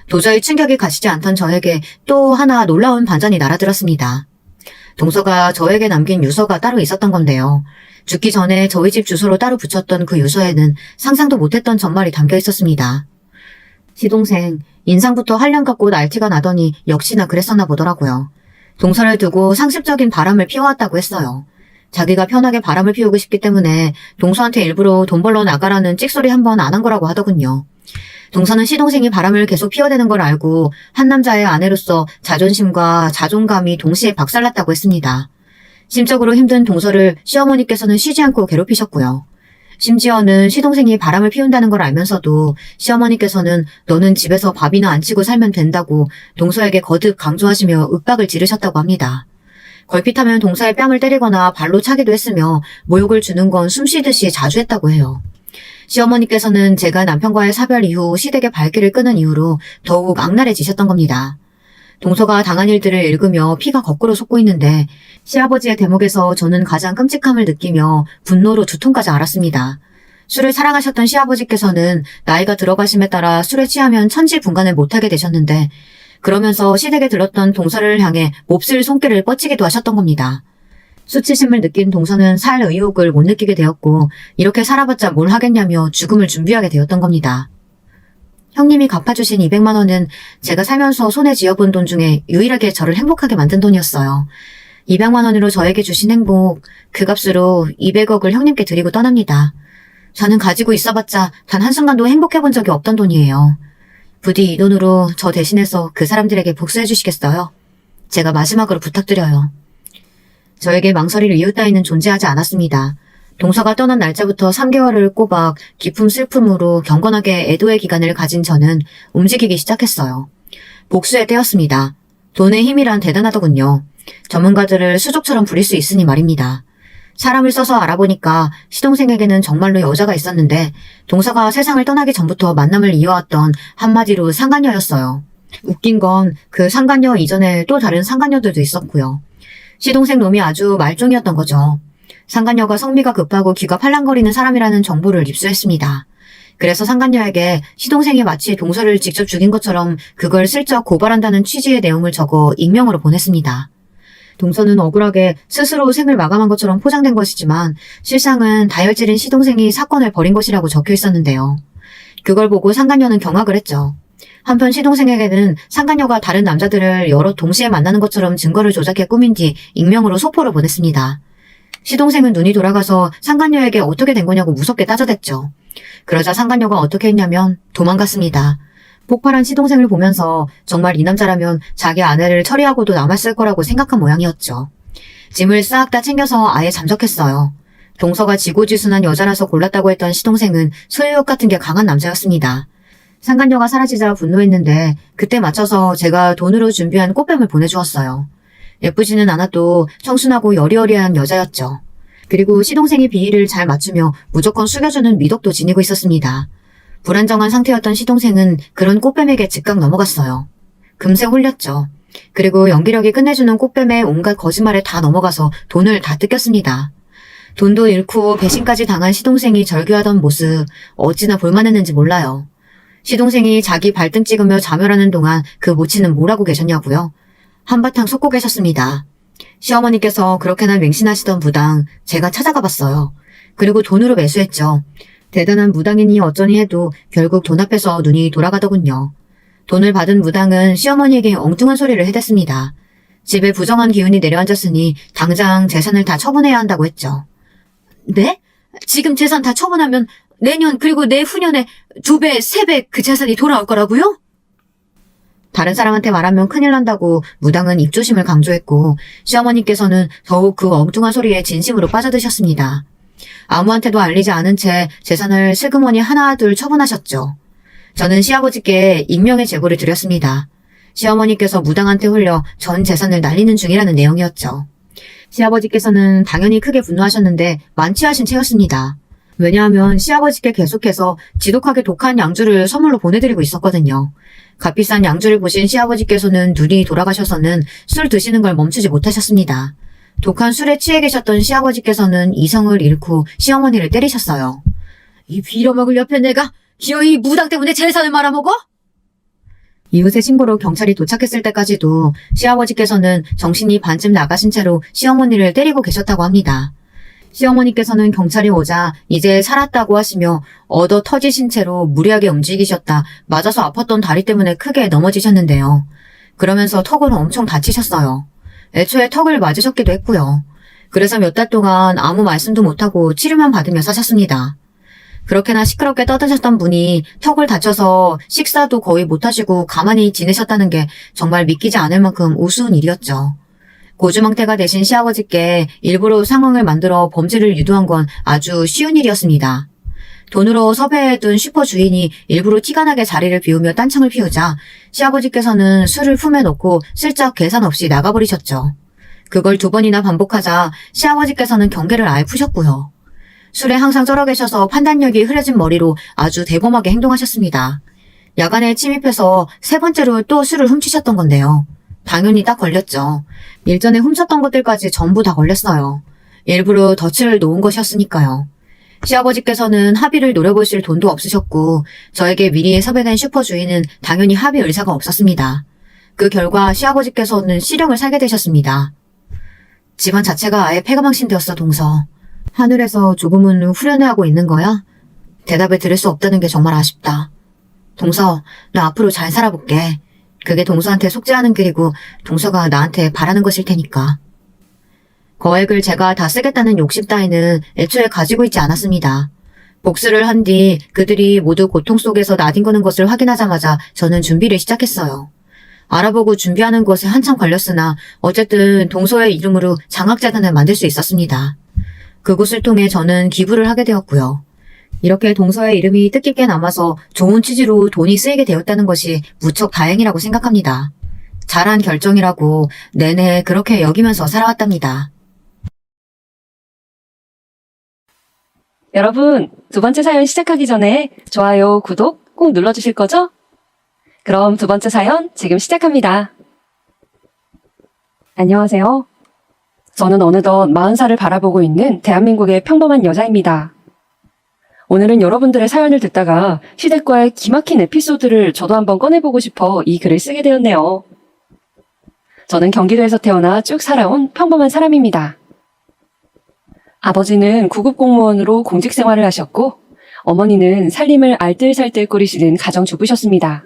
도저히 충격이 가시지 않던 저에게 또 하나 놀라운 반전이 날아들었습니다. 동서가 저에게 남긴 유서가 따로 있었던 건데요. 죽기 전에 저희 집 주소로 따로 붙였던 그 유서에는 상상도 못했던 전말이 담겨 있었습니다. 시동생, 인상부터 한량 갖고 날티가 나더니 역시나 그랬었나 보더라고요. 동서를 두고 상습적인 바람을 피워왔다고 했어요. 자기가 편하게 바람을 피우고 싶기 때문에 동서한테 일부러 돈 벌러 나가라는 찍소리 한 번 안 한 거라고 하더군요. 동서는 시동생이 바람을 계속 피워대는 걸 알고 한 남자의 아내로서 자존심과 자존감이 동시에 박살났다고 했습니다. 심적으로 힘든 동서를 시어머니께서는 쉬지 않고 괴롭히셨고요. 심지어는 시동생이 바람을 피운다는 걸 알면서도 시어머니께서는 너는 집에서 밥이나 안 치고 살면 된다고 동서에게 거듭 강조하시며 윽박을 지르셨다고 합니다. 걸핏하면 동서의 뺨을 때리거나 발로 차기도 했으며 모욕을 주는 건 숨쉬듯이 자주 했다고 해요. 시어머니께서는 제가 남편과의 사별 이후 시댁의 발길을 끄는 이후로 더욱 악랄해지셨던 겁니다. 동서가 당한 일들을 읽으며 피가 거꾸로 솟고 있는데 시아버지의 대목에서 저는 가장 끔찍함을 느끼며 분노로 두통까지 앓았습니다. 술을 사랑하셨던 시아버지께서는 나이가 들어가심에 따라 술에 취하면 천지분간을 못하게 되셨는데 그러면서 시댁에 들렀던 동서를 향해 몹쓸 손길을 뻗치기도 하셨던 겁니다. 수치심을 느낀 동서는 살 의욕을 못 느끼게 되었고 이렇게 살아봤자 뭘 하겠냐며 죽음을 준비하게 되었던 겁니다. 형님이 갚아주신 200만 원은 제가 살면서 손에 쥐어본 돈 중에 유일하게 저를 행복하게 만든 돈이었어요. 200만 원으로 저에게 주신 행복, 그 값으로 200억을 형님께 드리고 떠납니다. 저는 가지고 있어봤자 단 한순간도 행복해본 적이 없던 돈이에요. 부디 이 돈으로 저 대신해서 그 사람들에게 복수해 주시겠어요? 제가 마지막으로 부탁드려요. 저에게 망설일 이유 따위는 존재하지 않았습니다. 동서가 떠난 날짜부터 3개월을 꼬박 깊은 슬픔으로 경건하게 애도의 기간을 가진 저는 움직이기 시작했어요. 복수의 때였습니다. 돈의 힘이란 대단하더군요. 전문가들을 수족처럼 부릴 수 있으니 말입니다. 사람을 써서 알아보니까 시동생에게는 정말로 여자가 있었는데 동서가 세상을 떠나기 전부터 만남을 이어왔던 한마디로 상간녀였어요. 웃긴 건 그 상간녀 이전에 또 다른 상간녀들도 있었고요. 시동생 놈이 아주 말종이었던 거죠. 상간녀가 성미가 급하고 귀가 팔랑거리는 사람이라는 정보를 입수했습니다. 그래서 상간녀에게 시동생이 마치 동서를 직접 죽인 것처럼 그걸 슬쩍 고발한다는 취지의 내용을 적어 익명으로 보냈습니다. 동서는 억울하게 스스로 생을 마감한 것처럼 포장된 것이지만 실상은 다혈질인 시동생이 사건을 벌인 것이라고 적혀 있었는데요. 그걸 보고 상간녀는 경악을 했죠. 한편 시동생에게는 상간녀가 다른 남자들을 여러 동시에 만나는 것처럼 증거를 조작해 꾸민 뒤 익명으로 소포를 보냈습니다. 시동생은 눈이 돌아가서 상간녀에게 어떻게 된 거냐고 무섭게 따져댔죠. 그러자 상간녀가 어떻게 했냐면 도망갔습니다. 폭발한 시동생을 보면서 정말 이 남자라면 자기 아내를 처리하고도 남았을 거라고 생각한 모양이었죠. 짐을 싹 다 챙겨서 아예 잠적했어요. 동서가 지고지순한 여자라서 골랐다고 했던 시동생은 소유욕 같은 게 강한 남자였습니다. 상간녀가 사라지자 분노했는데 그때 맞춰서 제가 돈으로 준비한 꽃뱀을 보내주었어요. 예쁘지는 않아도 청순하고 여리여리한 여자였죠. 그리고 시동생의 비위를 잘 맞추며 무조건 숙여주는 미덕도 지니고 있었습니다. 불안정한 상태였던 시동생은 그런 꽃뱀에게 즉각 넘어갔어요. 금세 홀렸죠. 그리고 연기력이 끝내주는 꽃뱀의 온갖 거짓말에 다 넘어가서 돈을 다 뜯겼습니다. 돈도 잃고 배신까지 당한 시동생이 절규하던 모습 어찌나 볼만했는지 몰라요. 시동생이 자기 발등 찍으며 자멸하는 동안 그 모치는 뭘 하고 계셨냐고요? 한바탕 솟고 계셨습니다. 시어머니께서 그렇게나 맹신하시던 무당 제가 찾아가 봤어요. 그리고 돈으로 매수했죠. 대단한 무당이니 어쩌니 해도 결국 돈 앞에서 눈이 돌아가더군요. 돈을 받은 무당은 시어머니에게 엉뚱한 소리를 해댔습니다. 집에 부정한 기운이 내려앉았으니 당장 재산을 다 처분해야 한다고 했죠. 네? 지금 재산 다 처분하면 내년 그리고 내후년에 2배, 3배 그 재산이 돌아올 거라고요? 다른 사람한테 말하면 큰일 난다고 무당은 입조심을 강조했고 시어머니께서는 더욱 그 엉뚱한 소리에 진심으로 빠져드셨습니다. 아무한테도 알리지 않은 채 재산을 슬그머니 하나 둘 처분하셨죠. 저는 시아버지께 익명의 제보를 드렸습니다. 시어머니께서 무당한테 홀려 전 재산을 날리는 중이라는 내용이었죠. 시아버지께서는 당연히 크게 분노하셨는데 만취하신 채였습니다. 왜냐하면 시아버지께 계속해서 지독하게 독한 양주를 선물로 보내드리고 있었거든요. 값비싼 양주를 보신 시아버지께서는 눈이 돌아가셔서는 술 드시는 걸 멈추지 못하셨습니다. 독한 술에 취해 계셨던 시아버지께서는 이성을 잃고 시어머니를 때리셨어요. 이 빌어먹을 옆에 내가 기어이 무당 때문에 재산을 말아먹어? 이웃의 신고로 경찰이 도착했을 때까지도 시아버지께서는 정신이 반쯤 나가신 채로 시어머니를 때리고 계셨다고 합니다. 시어머니께서는 경찰이 오자 이제 살았다고 하시며 얻어 터지신 채로 무리하게 움직이셨다 맞아서 아팠던 다리 때문에 크게 넘어지셨는데요. 그러면서 턱을 엄청 다치셨어요. 애초에 턱을 맞으셨기도 했고요. 그래서 몇 달 동안 아무 말씀도 못하고 치료만 받으며 사셨습니다. 그렇게나 시끄럽게 떠드셨던 분이 턱을 다쳐서 식사도 거의 못하시고 가만히 지내셨다는 게 정말 믿기지 않을 만큼 우스운 일이었죠. 고주망태가 되신 시아버지께 일부러 상황을 만들어 범죄를 유도한 건 아주 쉬운 일이었습니다. 돈으로 섭외해둔 슈퍼 주인이 일부러 티가 나게 자리를 비우며 딴청을 피우자 시아버지께서는 술을 품에 넣고 슬쩍 계산 없이 나가버리셨죠. 그걸 2번이나 반복하자 시아버지께서는 경계를 아예 푸셨고요. 술에 항상 쩔어 계셔서 판단력이 흐려진 머리로 아주 대범하게 행동하셨습니다. 야간에 침입해서 3번째로 또 술을 훔치셨던 건데요. 당연히 딱 걸렸죠. 일전에 훔쳤던 것들까지 전부 다 걸렸어요. 일부러 덫을 놓은 것이었으니까요. 시아버지께서는 합의를 노려보실 돈도 없으셨고 저에게 미리 섭외된 슈퍼 주인은 당연히 합의 의사가 없었습니다. 그 결과 시아버지께서는 실형을 살게 되셨습니다. 집안 자체가 아예 폐가망신되었어, 동서. 하늘에서 조금은 후련해하고 있는 거야? 대답을 들을 수 없다는 게 정말 아쉽다. 동서, 나 앞으로 잘 살아볼게. 그게 동서한테 속죄하는 길이고 동서가 나한테 바라는 것일 테니까. 거액을 제가 다 쓰겠다는 욕심 따위는 애초에 가지고 있지 않았습니다. 복수를 한 뒤 그들이 모두 고통 속에서 나뒹구는 것을 확인하자마자 저는 준비를 시작했어요. 알아보고 준비하는 것에 한참 걸렸으나 어쨌든 동서의 이름으로 장학재단을 만들 수 있었습니다. 그곳을 통해 저는 기부를 하게 되었고요. 이렇게 동서의 이름이 뜻깊게 남아서 좋은 취지로 돈이 쓰이게 되었다는 것이 무척 다행이라고 생각합니다. 잘한 결정이라고 내내 그렇게 여기면서 살아왔답니다. 여러분, 두 번째 사연 시작하기 전에 좋아요, 구독 꼭 눌러주실 거죠? 그럼 두 번째 사연 지금 시작합니다. 안녕하세요. 저는 어느덧 40살을 바라보고 있는 대한민국의 평범한 여자입니다. 오늘은 여러분들의 사연을 듣다가 시댁과의 기막힌 에피소드를 저도 한번 꺼내보고 싶어 이 글을 쓰게 되었네요. 저는 경기도에서 태어나 쭉 살아온 평범한 사람입니다. 아버지는 구급 공무원으로 공직 생활을 하셨고 어머니는 살림을 알뜰살뜰 꾸리시는 가정주부셨습니다.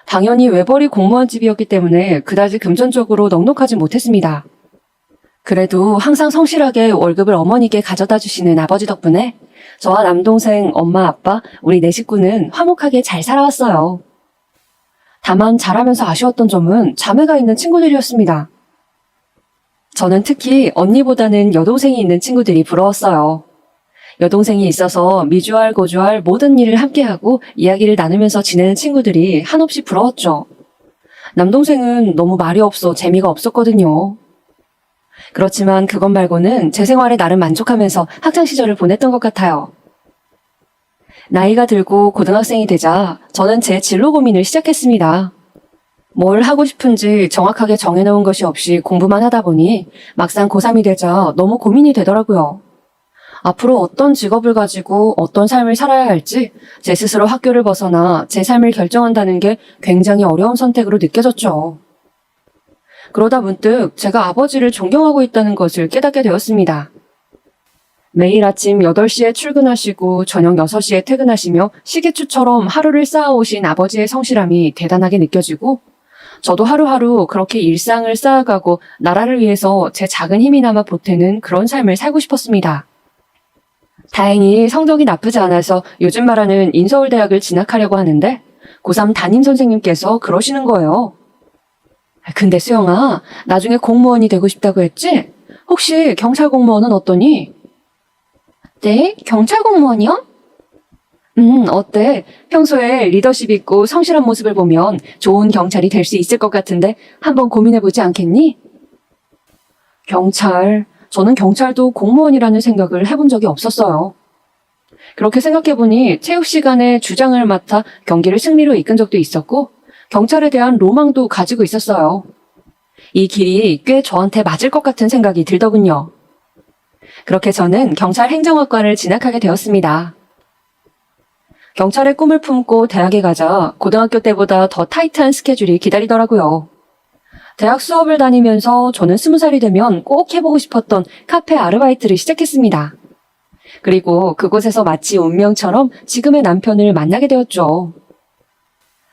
당연히 외벌이 공무원 집이었기 때문에 그다지 금전적으로 넉넉하지 못했습니다. 그래도 항상 성실하게 월급을 어머니께 가져다 주시는 아버지 덕분에 저와 남동생, 엄마, 아빠, 우리 네 식구는 화목하게 잘 살아왔어요. 다만 자라면서 아쉬웠던 점은 자매가 있는 친구들이었습니다. 저는 특히 언니보다는 여동생이 있는 친구들이 부러웠어요. 여동생이 있어서 미주알 고주알 모든 일을 함께하고 이야기를 나누면서 지내는 친구들이 한없이 부러웠죠. 남동생은 너무 말이 없어 재미가 없었거든요. 그렇지만 그것 말고는 제 생활에 나름 만족하면서 학창시절을 보냈던 것 같아요. 나이가 들고 고등학생이 되자 저는 제 진로 고민을 시작했습니다. 뭘 하고 싶은지 정확하게 정해놓은 것이 없이 공부만 하다 보니 막상 고3이 되자 너무 고민이 되더라고요. 앞으로 어떤 직업을 가지고 어떤 삶을 살아야 할지 제 스스로 학교를 벗어나 제 삶을 결정한다는 게 굉장히 어려운 선택으로 느껴졌죠. 그러다 문득 제가 아버지를 존경하고 있다는 것을 깨닫게 되었습니다. 매일 아침 8시에 출근하시고 저녁 6시에 퇴근하시며 시계추처럼 하루를 쌓아오신 아버지의 성실함이 대단하게 느껴지고 저도 하루하루 그렇게 일상을 쌓아가고 나라를 위해서 제 작은 힘이나마 보태는 그런 삶을 살고 싶었습니다. 다행히 성적이 나쁘지 않아서 요즘 말하는 인서울대학을 진학하려고 하는데 고3 담임 선생님께서 그러시는 거예요. 근데 수영아, 나중에 공무원이 되고 싶다고 했지? 혹시 경찰 공무원은 어떠니? 네? 경찰 공무원이요? 어때? 평소에 리더십 있고 성실한 모습을 보면 좋은 경찰이 될 수 있을 것 같은데 한번 고민해보지 않겠니? 경찰, 저는 경찰도 공무원이라는 생각을 해본 적이 없었어요. 그렇게 생각해보니 체육 시간에 주장을 맡아 경기를 승리로 이끈 적도 있었고 경찰에 대한 로망도 가지고 있었어요. 이 길이 꽤 저한테 맞을 것 같은 생각이 들더군요. 그렇게 저는 경찰 행정학과를 진학하게 되었습니다. 경찰의 꿈을 품고 대학에 가자 고등학교 때보다 더 타이트한 스케줄이 기다리더라고요. 대학 수업을 다니면서 저는 20살이 되면 꼭 해보고 싶었던 카페 아르바이트를 시작했습니다. 그리고 그곳에서 마치 운명처럼 지금의 남편을 만나게 되었죠.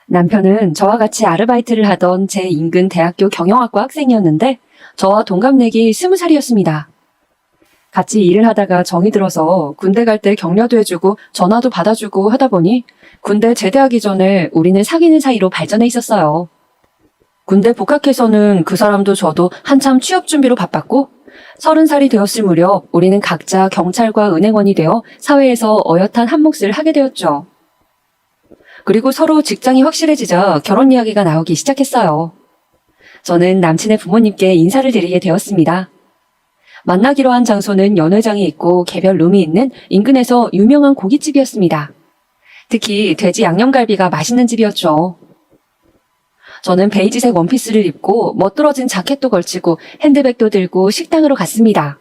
남편은 저와 같이 아르바이트를 하던 제 인근 대학교 경영학과 학생이었는데 저와 동갑내기 20살이었습니다. 같이 일을 하다가 정이 들어서 군대 갈 때 격려도 해주고 전화도 받아주고 하다 보니 군대 제대하기 전에 우리는 사귀는 사이로 발전해 있었어요. 군대 복학해서는 그 사람도 저도 한참 취업 준비로 바빴고 30살이 되었을 무렵 우리는 각자 경찰과 은행원이 되어 사회에서 어엿한 한 몫을 하게 되었죠. 그리고 서로 직장이 확실해지자 결혼 이야기가 나오기 시작했어요. 저는 남친의 부모님께 인사를 드리게 되었습니다. 만나기로 한 장소는 연회장이 있고 개별 룸이 있는 인근에서 유명한 고깃집이었습니다. 특히 돼지 양념갈비가 맛있는 집이었죠. 저는 베이지색 원피스를 입고 멋들어진 자켓도 걸치고 핸드백도 들고 식당으로 갔습니다.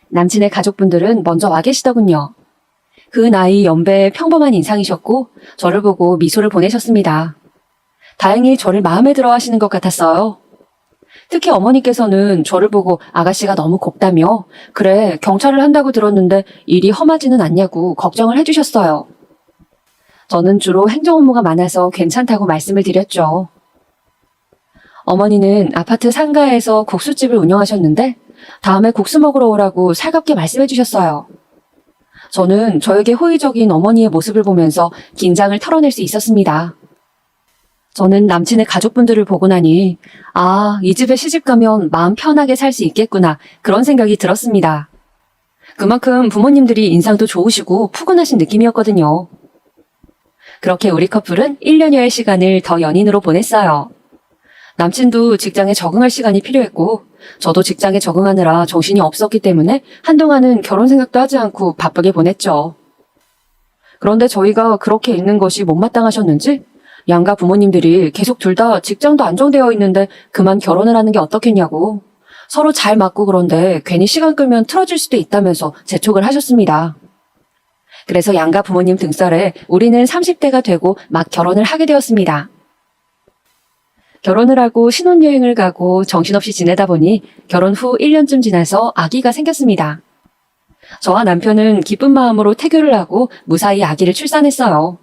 남친의 가족분들은 먼저 와 계시더군요. 그 나이 연배의 평범한 인상이셨고 저를 보고 미소를 보내셨습니다. 다행히 저를 마음에 들어 하시는 것 같았어요. 특히 어머니께서는 저를 보고 아가씨가 너무 곱다며 그래 경찰을 한다고 들었는데 일이 험하지는 않냐고 걱정을 해주셨어요. 저는 주로 행정 업무가 많아서 괜찮다고 말씀을 드렸죠. 어머니는 아파트 상가에서 국수집을 운영하셨는데 다음에 국수 먹으러 오라고 살갑게 말씀해 주셨어요. 저는 저에게 호의적인 어머니의 모습을 보면서 긴장을 털어낼 수 있었습니다. 저는 남친의 가족분들을 보고 나니 아, 이 집에 시집 가면 마음 편하게 살 수 있겠구나 그런 생각이 들었습니다. 그만큼 부모님들이 인상도 좋으시고 푸근하신 느낌이었거든요. 그렇게 우리 커플은 1년여의 시간을 더 연인으로 보냈어요. 남친도 직장에 적응할 시간이 필요했고, 저도 직장에 적응하느라 정신이 없었기 때문에 한동안은 결혼 생각도 하지 않고 바쁘게 보냈죠. 그런데 저희가 그렇게 있는 것이 못마땅하셨는지 양가 부모님들이 계속 둘 다 직장도 안정되어 있는데 그만 결혼을 하는 게 어떻겠냐고, 서로 잘 맞고 그런데 괜히 시간 끌면 틀어질 수도 있다면서 재촉을 하셨습니다. 그래서 양가 부모님 등살에 우리는 30대가 되고 막 결혼을 하게 되었습니다. 결혼을 하고 신혼여행을 가고 정신없이 지내다 보니 결혼 후 1년쯤 지나서 아기가 생겼습니다. 저와 남편은 기쁜 마음으로 태교를 하고 무사히 아기를 출산했어요.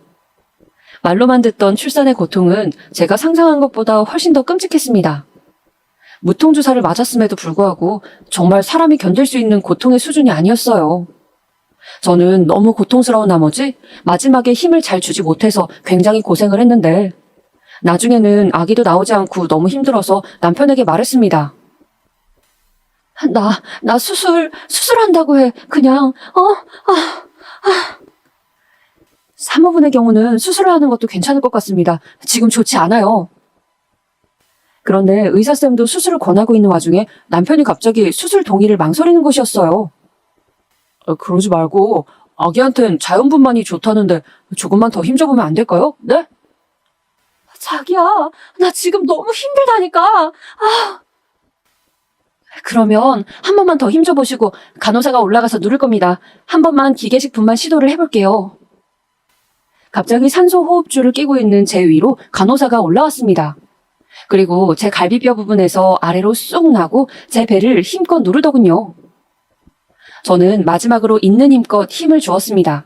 말로만 듣던 출산의 고통은 제가 상상한 것보다 훨씬 더 끔찍했습니다. 무통주사를 맞았음에도 불구하고 정말 사람이 견딜 수 있는 고통의 수준이 아니었어요. 저는 너무 고통스러운 나머지 마지막에 힘을 잘 주지 못해서 굉장히 고생을 했는데, 나중에는 아기도 나오지 않고 너무 힘들어서 남편에게 말했습니다. 나 수술한다고 해. 그냥, 사모분의 경우는 수술을 하는 것도 괜찮을 것 같습니다. 지금 좋지 않아요. 그런데 의사쌤도 수술을 권하고 있는 와중에 남편이 갑자기 수술 동의를 망설이는 것이었어요. 그러지 말고 아기한텐 자연분만이 좋다는데 조금만 더 힘줘보면 안 될까요? 네? 자기야, 나 지금 너무 힘들다니까. 그러면 한 번만 더 힘줘보시고 간호사가 올라가서 누를 겁니다. 한 번만 기계식 분만 시도를 해볼게요. 갑자기 산소 호흡줄을 끼고 있는 제 위로 간호사가 올라왔습니다. 그리고 제 갈비뼈 부분에서 아래로 쑥 나고 제 배를 힘껏 누르더군요. 저는 마지막으로 있는 힘껏 힘을 주었습니다.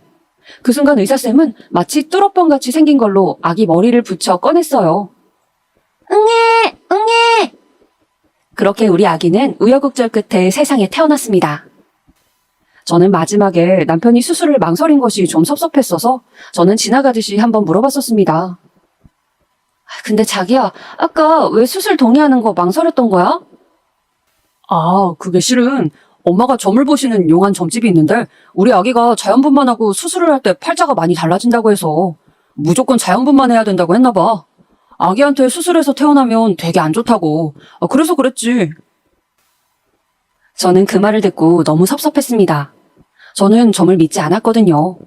그 순간 의사쌤은 마치 뚫어뻥같이 생긴 걸로 아기 머리를 붙여 꺼냈어요. 응애! 응애! 그렇게 우리 아기는 우여곡절 끝에 세상에 태어났습니다. 저는 마지막에 남편이 수술을 망설인 것이 좀 섭섭했어서 저는 지나가듯이 한번 물어봤었습니다. 근데 자기야, 아까 왜 수술 동의하는 거 망설였던 거야? 그게 실은 엄마가 점을 보시는 용한 점집이 있는데 우리 아기가 자연분만하고 수술을 할 때 팔자가 많이 달라진다고 해서 무조건 자연분만해야 된다고 했나 봐. 아기한테 수술해서 태어나면 되게 안 좋다고. 그래서 그랬지. 저는 그 말을 듣고 너무 섭섭했습니다. 저는 점을 믿지 않았거든요.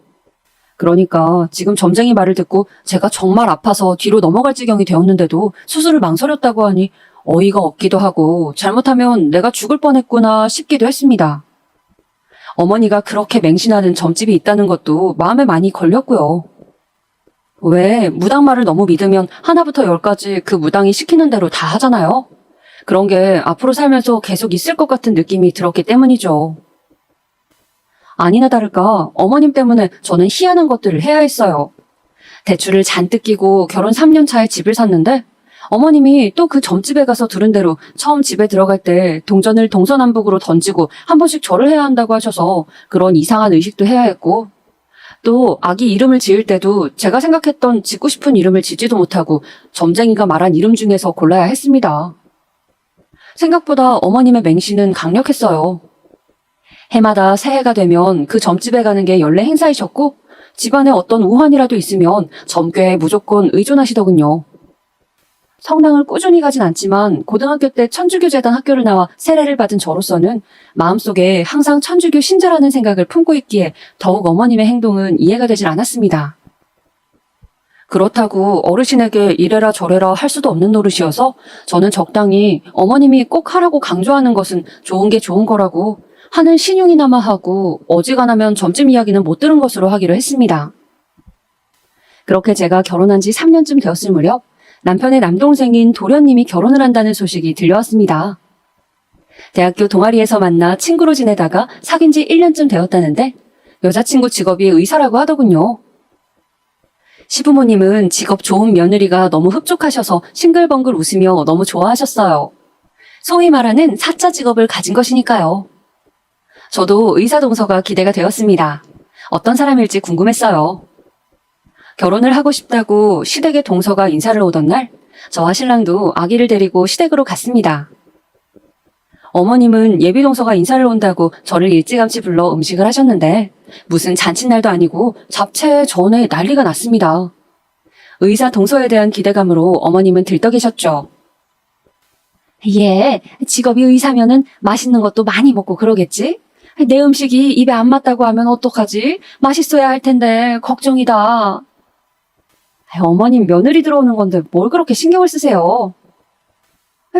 그러니까 지금 점쟁이 말을 듣고 제가 정말 아파서 뒤로 넘어갈 지경이 되었는데도 수술을 망설였다고 하니 어이가 없기도 하고 잘못하면 내가 죽을 뻔했구나 싶기도 했습니다. 어머니가 그렇게 맹신하는 점집이 있다는 것도 마음에 많이 걸렸고요. 왜 무당말을 너무 믿으면 하나부터 열까지 그 무당이 시키는 대로 다 하잖아요. 그런 게 앞으로 살면서 계속 있을 것 같은 느낌이 들었기 때문이죠. 아니나 다를까 어머님 때문에 저는 희한한 것들을 해야 했어요. 대출을 잔뜩 끼고 결혼 3년 차에 집을 샀는데 어머님이 또 그 점집에 가서 들은 대로 처음 집에 들어갈 때 동전을 동서남북으로 던지고 한 번씩 절을 해야 한다고 하셔서 그런 이상한 의식도 해야 했고, 또 아기 이름을 지을 때도 제가 생각했던 짓고 싶은 이름을 짓지도 못하고 점쟁이가 말한 이름 중에서 골라야 했습니다. 생각보다 어머님의 맹신은 강력했어요. 해마다 새해가 되면 그 점집에 가는 게 연례 행사이셨고 집안에 어떤 우환이라도 있으면 점괘에 무조건 의존하시더군요. 성당을 꾸준히 가진 않지만 고등학교 때 천주교재단 학교를 나와 세례를 받은 저로서는 마음속에 항상 천주교 신자라는 생각을 품고 있기에 더욱 어머님의 행동은 이해가 되질 않았습니다. 그렇다고 어르신에게 이래라 저래라 할 수도 없는 노릇이어서 저는 적당히 어머님이 꼭 하라고 강조하는 것은 좋은 게 좋은 거라고 하는 신용이나마 하고 어지간하면 점집 이야기는 못 들은 것으로 하기로 했습니다. 그렇게 제가 결혼한 지 3년쯤 되었을 무렵 남편의 남동생인 도련님이 결혼을 한다는 소식이 들려왔습니다. 대학교 동아리에서 만나 친구로 지내다가 사귄 지 1년쯤 되었다는데 여자친구 직업이 의사라고 하더군요. 시부모님은 직업 좋은 며느리가 너무 흡족하셔서 싱글벙글 웃으며 너무 좋아하셨어요. 소위 말하는 사자 직업을 가진 것이니까요. 저도 의사 동서가 기대가 되었습니다. 어떤 사람일지 궁금했어요. 결혼을 하고 싶다고 시댁의 동서가 인사를 오던 날 저와 신랑도 아기를 데리고 시댁으로 갔습니다. 어머님은 예비 동서가 인사를 온다고 저를 일찌감치 불러 음식을 하셨는데 무슨 잔칫날도 아니고 잡채 전에 난리가 났습니다. 의사 동서에 대한 기대감으로 어머님은 들떠 계셨죠. 얘 직업이 의사면은 맛있는 것도 많이 먹고 그러겠지? 내 음식이 입에 안 맞다고 하면 어떡하지? 맛있어야 할 텐데 걱정이다. 어머님 며느리 들어오는 건데 뭘 그렇게 신경을 쓰세요?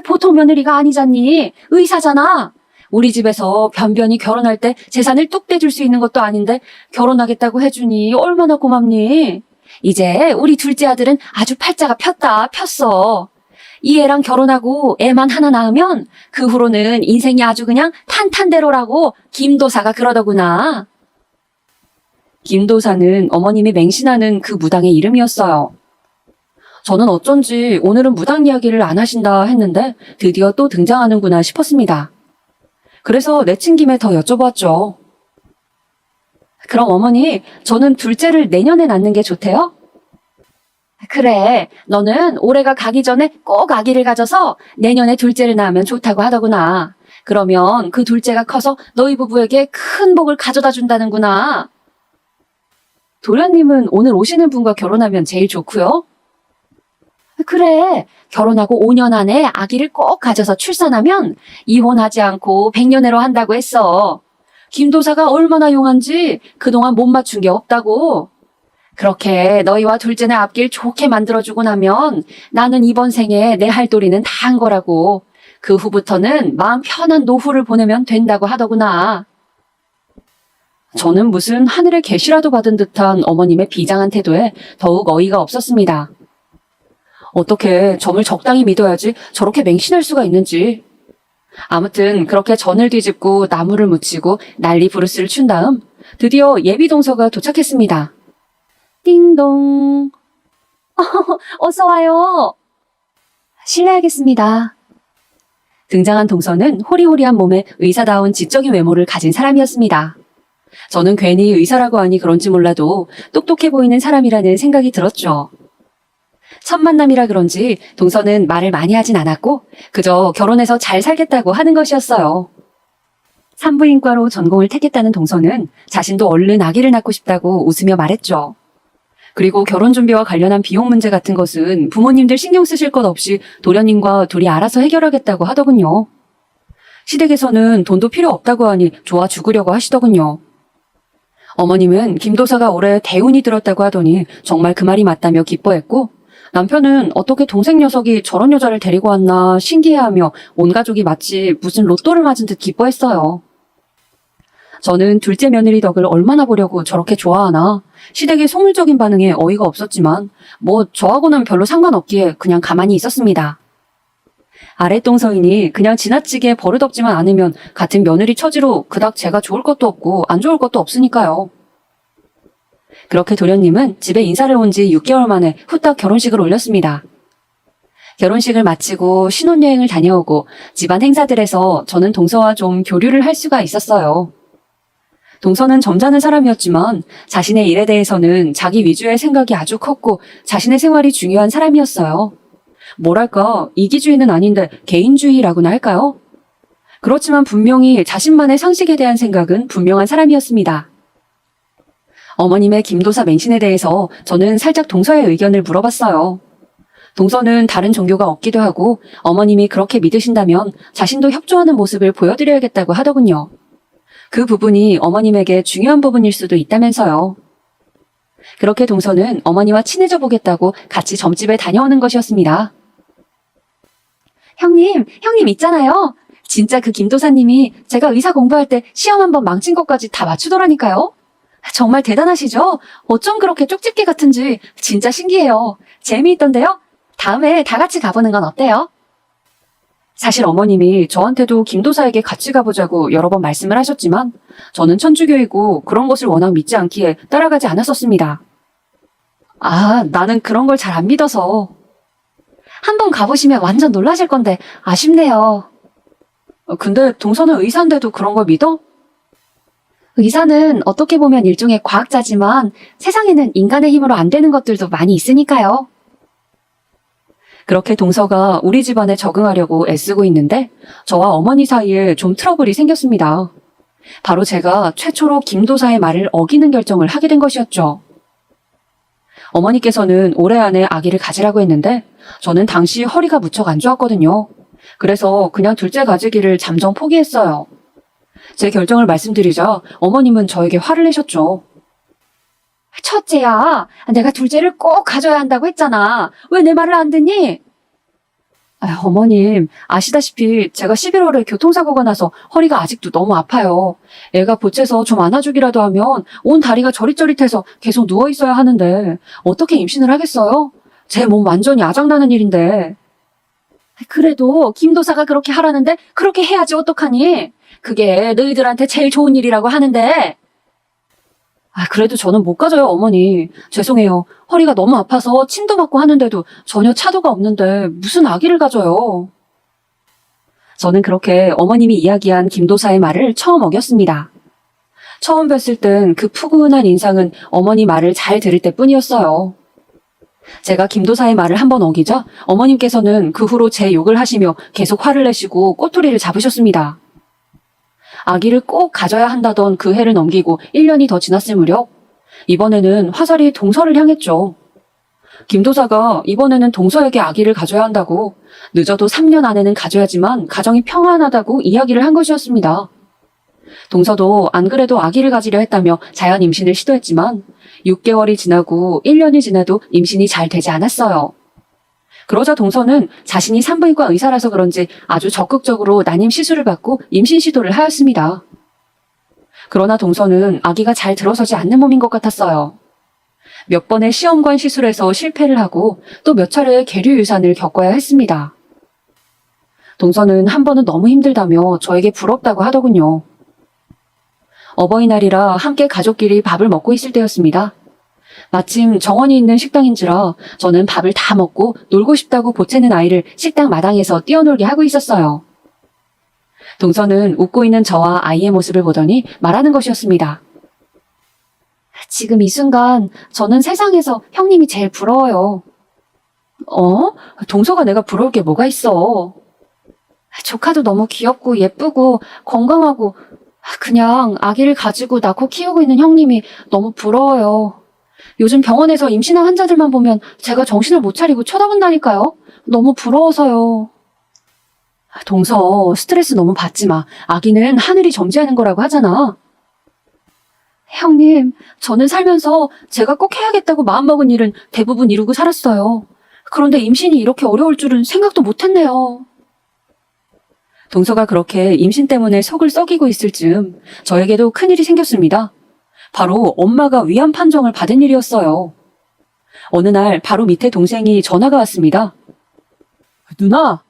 보통 며느리가 아니잖니. 의사잖아. 우리 집에서 변변히 결혼할 때 재산을 뚝 떼줄 수 있는 것도 아닌데 결혼하겠다고 해주니 얼마나 고맙니? 이제 우리 둘째 아들은 아주 팔자가 폈어. 이 애랑 결혼하고 애만 하나 낳으면 그 후로는 인생이 아주 그냥 탄탄대로라고 김도사가 그러더구나. 김도사는 어머님이 맹신하는 그 무당의 이름이었어요. 저는 어쩐지 오늘은 무당 이야기를 안 하신다 했는데 드디어 또 등장하는구나 싶었습니다. 그래서 내친 김에 더 여쭤보았죠. 그럼 어머니, 저는 둘째를 내년에 낳는 게 좋대요? 그래, 너는 올해가 가기 전에 꼭 아기를 가져서 내년에 둘째를 낳으면 좋다고 하더구나. 그러면 그 둘째가 커서 너희 부부에게 큰 복을 가져다 준다는구나. 도련님은 오늘 오시는 분과 결혼하면 제일 좋고요. 그래, 결혼하고 5년 안에 아기를 꼭 가져서 출산하면 이혼하지 않고 100년애로 한다고 했어. 김도사가 얼마나 용한지 그동안 못 맞춘 게 없다고. 그렇게 너희와 둘째네 앞길 좋게 만들어주고 나면 나는 이번 생에 내 할 도리는 다 한 거라고. 그 후부터는 마음 편한 노후를 보내면 된다고 하더구나. 저는 무슨 하늘의 계시라도 받은 듯한 어머님의 비장한 태도에 더욱 어이가 없었습니다. 어떻게 점을 적당히 믿어야지 저렇게 맹신할 수가 있는지. 아무튼 그렇게 전을 뒤집고 나무를 묻히고 난리 부르스를 춘 다음 드디어 예비 동서가 도착했습니다. 띵동. 어서 와요. 실례하겠습니다. 등장한 동서는 호리호리한 몸에 의사다운 지적인 외모를 가진 사람이었습니다. 저는 괜히 의사라고 하니 그런지 몰라도 똑똑해 보이는 사람이라는 생각이 들었죠. 첫 만남이라 그런지 동서는 말을 많이 하진 않았고 그저 결혼해서 잘 살겠다고 하는 것이었어요. 산부인과로 전공을 택했다는 동서는 자신도 얼른 아기를 낳고 싶다고 웃으며 말했죠. 그리고 결혼 준비와 관련한 비용 문제 같은 것은 부모님들 신경 쓰실 것 없이 도련님과 둘이 알아서 해결하겠다고 하더군요. 시댁에서는 돈도 필요 없다고 하니 좋아 죽으려고 하시더군요. 어머님은 김도사가 올해 대운이 들었다고 하더니 정말 그 말이 맞다며 기뻐했고 남편은 어떻게 동생 녀석이 저런 여자를 데리고 왔나 신기해하며 온 가족이 마치 무슨 로또를 맞은 듯 기뻐했어요. 저는 둘째 며느리 덕을 얼마나 보려고 저렇게 좋아하나 시댁의 속물적인 반응에 어이가 없었지만 뭐 저하고는 별로 상관없기에 그냥 가만히 있었습니다. 아랫동서이니 그냥 지나치게 버릇없지만 않으면 같은 며느리 처지로 그닥 제가 좋을 것도 없고 안 좋을 것도 없으니까요. 그렇게 도련님은 집에 인사를 온 지 6개월 만에 후딱 결혼식을 올렸습니다. 결혼식을 마치고 신혼여행을 다녀오고 집안 행사들에서 저는 동서와 좀 교류를 할 수가 있었어요. 동서는 점잖은 사람이었지만 자신의 일에 대해서는 자기 위주의 생각이 아주 컸고 자신의 생활이 중요한 사람이었어요. 뭐랄까 이기주의는 아닌데 개인주의라고나 할까요? 그렇지만 분명히 자신만의 상식에 대한 생각은 분명한 사람이었습니다. 어머님의 김도사 맹신에 대해서 저는 살짝 동서의 의견을 물어봤어요. 동서는 다른 종교가 없기도 하고 어머님이 그렇게 믿으신다면 자신도 협조하는 모습을 보여드려야겠다고 하더군요. 그 부분이 어머님에게 중요한 부분일 수도 있다면서요. 그렇게 동서는 어머니와 친해져 보겠다고 같이 점집에 다녀오는 것이었습니다. 형님 있잖아요. 진짜 그 김도사님이 제가 의사 공부할 때 시험 한번 망친 것까지 다 맞추더라니까요. 정말 대단하시죠? 어쩜 그렇게 쪽집게 같은지 진짜 신기해요. 재미있던데요? 다음에 다 같이 가보는 건 어때요? 사실 어머님이 저한테도 김도사에게 같이 가보자고 여러 번 말씀을 하셨지만 저는 천주교이고 그런 것을 워낙 믿지 않기에 따라가지 않았었습니다. 나는 그런 걸 잘 안 믿어서. 한번 가보시면 완전 놀라실 건데 아쉽네요. 근데 동서는 의사인데도 그런 걸 믿어? 의사는 어떻게 보면 일종의 과학자지만 세상에는 인간의 힘으로 안 되는 것들도 많이 있으니까요. 그렇게 동서가 우리 집안에 적응하려고 애쓰고 있는데 저와 어머니 사이에 좀 트러블이 생겼습니다. 바로 제가 최초로 김도사의 말을 어기는 결정을 하게 된 것이었죠. 어머니께서는 올해 안에 아기를 가지라고 했는데 저는 당시 허리가 무척 안 좋았거든요. 그래서 그냥 둘째 가지기를 잠정 포기했어요. 제 결정을 말씀드리자 어머님은 저에게 화를 내셨죠. 첫째야, 내가 둘째를 꼭 가져야 한다고 했잖아. 왜 내 말을 안 듣니? 어머님, 아시다시피 제가 11월에 교통사고가 나서 허리가 아직도 너무 아파요. 애가 보채서 좀 안아주기라도 하면 온 다리가 저릿저릿해서 계속 누워있어야 하는데 어떻게 임신을 하겠어요? 제 몸 완전히 아작나는 일인데. 그래도 김도사가 그렇게 하라는데 그렇게 해야지 어떡하니? 그게 너희들한테 제일 좋은 일이라고 하는데. 그래도 저는 못 가져요, 어머니. 죄송해요. 허리가 너무 아파서 침도 맞고 하는데도 전혀 차도가 없는데 무슨 아기를 가져요. 저는 그렇게 어머님이 이야기한 김도사의 말을 처음 어겼습니다. 처음 뵀을 땐 그 푸근한 인상은 어머니 말을 잘 들을 때뿐이었어요. 제가 김도사의 말을 한번 어기자 어머님께서는 그 후로 제 욕을 하시며 계속 화를 내시고 꼬투리를 잡으셨습니다. 아기를 꼭 가져야 한다던 그 해를 넘기고 1년이 더 지났을 무렵 이번에는 화살이 동서를 향했죠. 김도사가 이번에는 동서에게 아기를 가져야 한다고 늦어도 3년 안에는 가져야지만 가정이 평안하다고 이야기를 한 것이었습니다. 동서도 안 그래도 아기를 가지려 했다며 자연 임신을 시도했지만 6개월이 지나고 1년이 지나도 임신이 잘 되지 않았어요. 그러자 동서는 자신이 산부인과 의사라서 그런지 아주 적극적으로 난임 시술을 받고 임신 시도를 하였습니다. 그러나 동서는 아기가 잘 들어서지 않는 몸인 것 같았어요. 몇 번의 시험관 시술에서 실패를 하고 또 몇 차례의 계류 유산을 겪어야 했습니다. 동서는 한 번은 너무 힘들다며 저에게 부럽다고 하더군요. 어버이날이라 함께 가족끼리 밥을 먹고 있을 때였습니다. 마침 정원이 있는 식당인지라 저는 밥을 다 먹고 놀고 싶다고 보채는 아이를 식당 마당에서 뛰어놀게 하고 있었어요. 동서는 웃고 있는 저와 아이의 모습을 보더니 말하는 것이었습니다. 지금 이 순간 저는 세상에서 형님이 제일 부러워요. 동서가 내가 부러울 게 뭐가 있어. 조카도 너무 귀엽고 예쁘고 건강하고 그냥 아기를 가지고 낳고 키우고 있는 형님이 너무 부러워요. 요즘 병원에서 임신한 환자들만 보면 제가 정신을 못 차리고 쳐다본다니까요. 너무 부러워서요. 동서, 스트레스 너무 받지 마. 아기는 하늘이 점지하는 거라고 하잖아. 형님, 저는 살면서 제가 꼭 해야겠다고 마음먹은 일은 대부분 이루고 살았어요. 그런데 임신이 이렇게 어려울 줄은 생각도 못했네요. 동서가 그렇게 임신 때문에 속을 썩이고 있을 즈음 저에게도 큰일이 생겼습니다. 바로 엄마가 위암 판정을 받은 일이었어요. 어느 날 바로 밑에 동생이 전화가 왔습니다. 누나,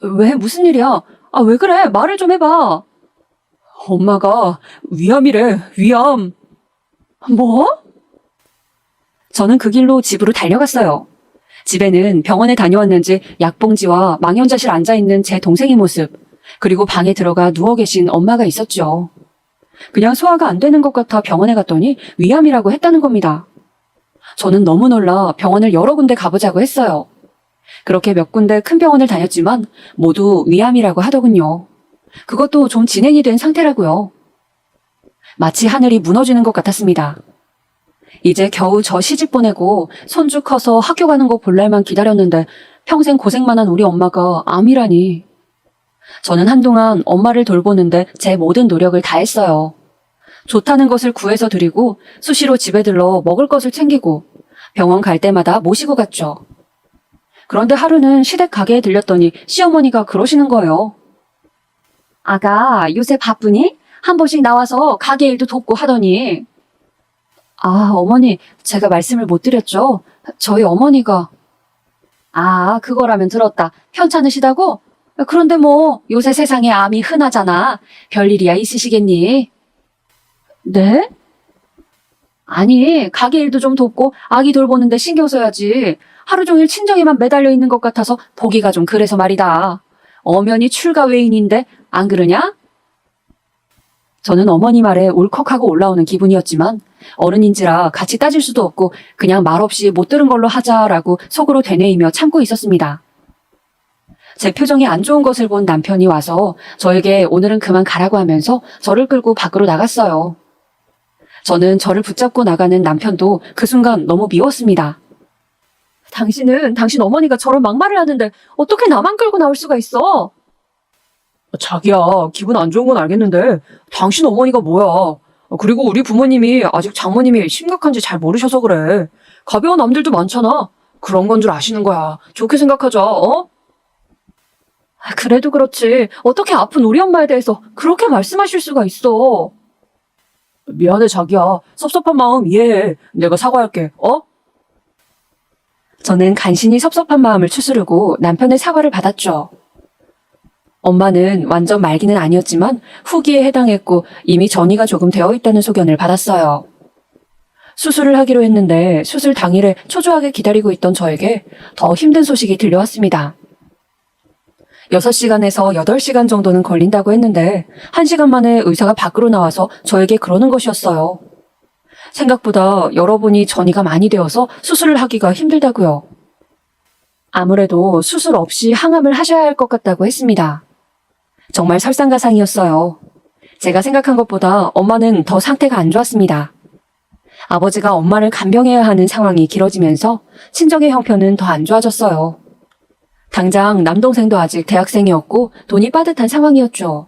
왜 무슨 일이야? 왜 그래? 말을 좀 해봐. 엄마가 위암이래, 위암. 뭐? 저는 그 길로 집으로 달려갔어요. 집에는 병원에 다녀왔는지 약봉지와 망연자실 앉아있는 제 동생의 모습, 그리고 방에 들어가 누워 계신 엄마가 있었죠. 그냥 소화가 안 되는 것 같아 병원에 갔더니 위암이라고 했다는 겁니다. 저는 너무 놀라 병원을 여러 군데 가보자고 했어요. 그렇게 몇 군데 큰 병원을 다녔지만 모두 위암이라고 하더군요. 그것도 좀 진행이 된 상태라고요. 마치 하늘이 무너지는 것 같았습니다. 이제 겨우 저 시집 보내고 손주 커서 학교 가는 거 볼 날만 기다렸는데 평생 고생만 한 우리 엄마가 암이라니. 저는 한동안 엄마를 돌보는데 제 모든 노력을 다했어요. 좋다는 것을 구해서 드리고 수시로 집에 들러 먹을 것을 챙기고 병원 갈 때마다 모시고 갔죠. 그런데 하루는 시댁 가게에 들렸더니 시어머니가 그러시는 거예요. 아가, 요새 바쁘니? 한 번씩 나와서 가게 일도 돕고 하더니. 어머니, 제가 말씀을 못 드렸죠? 저희 어머니가. 그거라면 들었다. 편찮으시다고? 그런데 뭐 요새 세상에 암이 흔하잖아. 별일이야 있으시겠니? 네? 아니, 가게 일도 좀 돕고 아기 돌보는데 신경 써야지. 하루 종일 친정에만 매달려 있는 것 같아서 보기가 좀 그래서 말이다. 엄연히 출가 외인인데 안 그러냐? 저는 어머니 말에 울컥하고 올라오는 기분이었지만 어른인지라 같이 따질 수도 없고 그냥 말없이 못 들은 걸로 하자라고 속으로 되뇌이며 참고 있었습니다. 제 표정이 안 좋은 것을 본 남편이 와서 저에게 오늘은 그만 가라고 하면서 저를 끌고 밖으로 나갔어요. 저는 저를 붙잡고 나가는 남편도 그 순간 너무 미웠습니다. 당신은 당신 어머니가 저런 막말을 하는데 어떻게 나만 끌고 나올 수가 있어? 자기야, 기분 안 좋은 건 알겠는데 당신 어머니가 뭐야? 그리고 우리 부모님이 아직 장모님이 심각한지 잘 모르셔서 그래. 가벼운 남들도 많잖아. 그런 건 줄 아시는 거야. 좋게 생각하자, 어? 그래도 그렇지. 어떻게 아픈 우리 엄마에 대해서 그렇게 말씀하실 수가 있어? 미안해, 자기야. 섭섭한 마음 이해해. 내가 사과할게, 어? 저는 간신히 섭섭한 마음을 추스르고 남편의 사과를 받았죠. 엄마는 완전 말기는 아니었지만 후기에 해당했고 이미 전이가 조금 되어 있다는 소견을 받았어요. 수술을 하기로 했는데 수술 당일에 초조하게 기다리고 있던 저에게 더 힘든 소식이 들려왔습니다. 6시간에서 8시간 정도는 걸린다고 했는데 1시간 만에 의사가 밖으로 나와서 저에게 그러는 것이었어요. 생각보다 여러분이 전이가 많이 되어서 수술을 하기가 힘들다고요. 아무래도 수술 없이 항암을 하셔야 할 것 같다고 했습니다. 정말 설상가상이었어요. 제가 생각한 것보다 엄마는 더 상태가 안 좋았습니다. 아버지가 엄마를 간병해야 하는 상황이 길어지면서 친정의 형편은 더 안 좋아졌어요. 당장 남동생도 아직 대학생이었고 돈이 빠듯한 상황이었죠.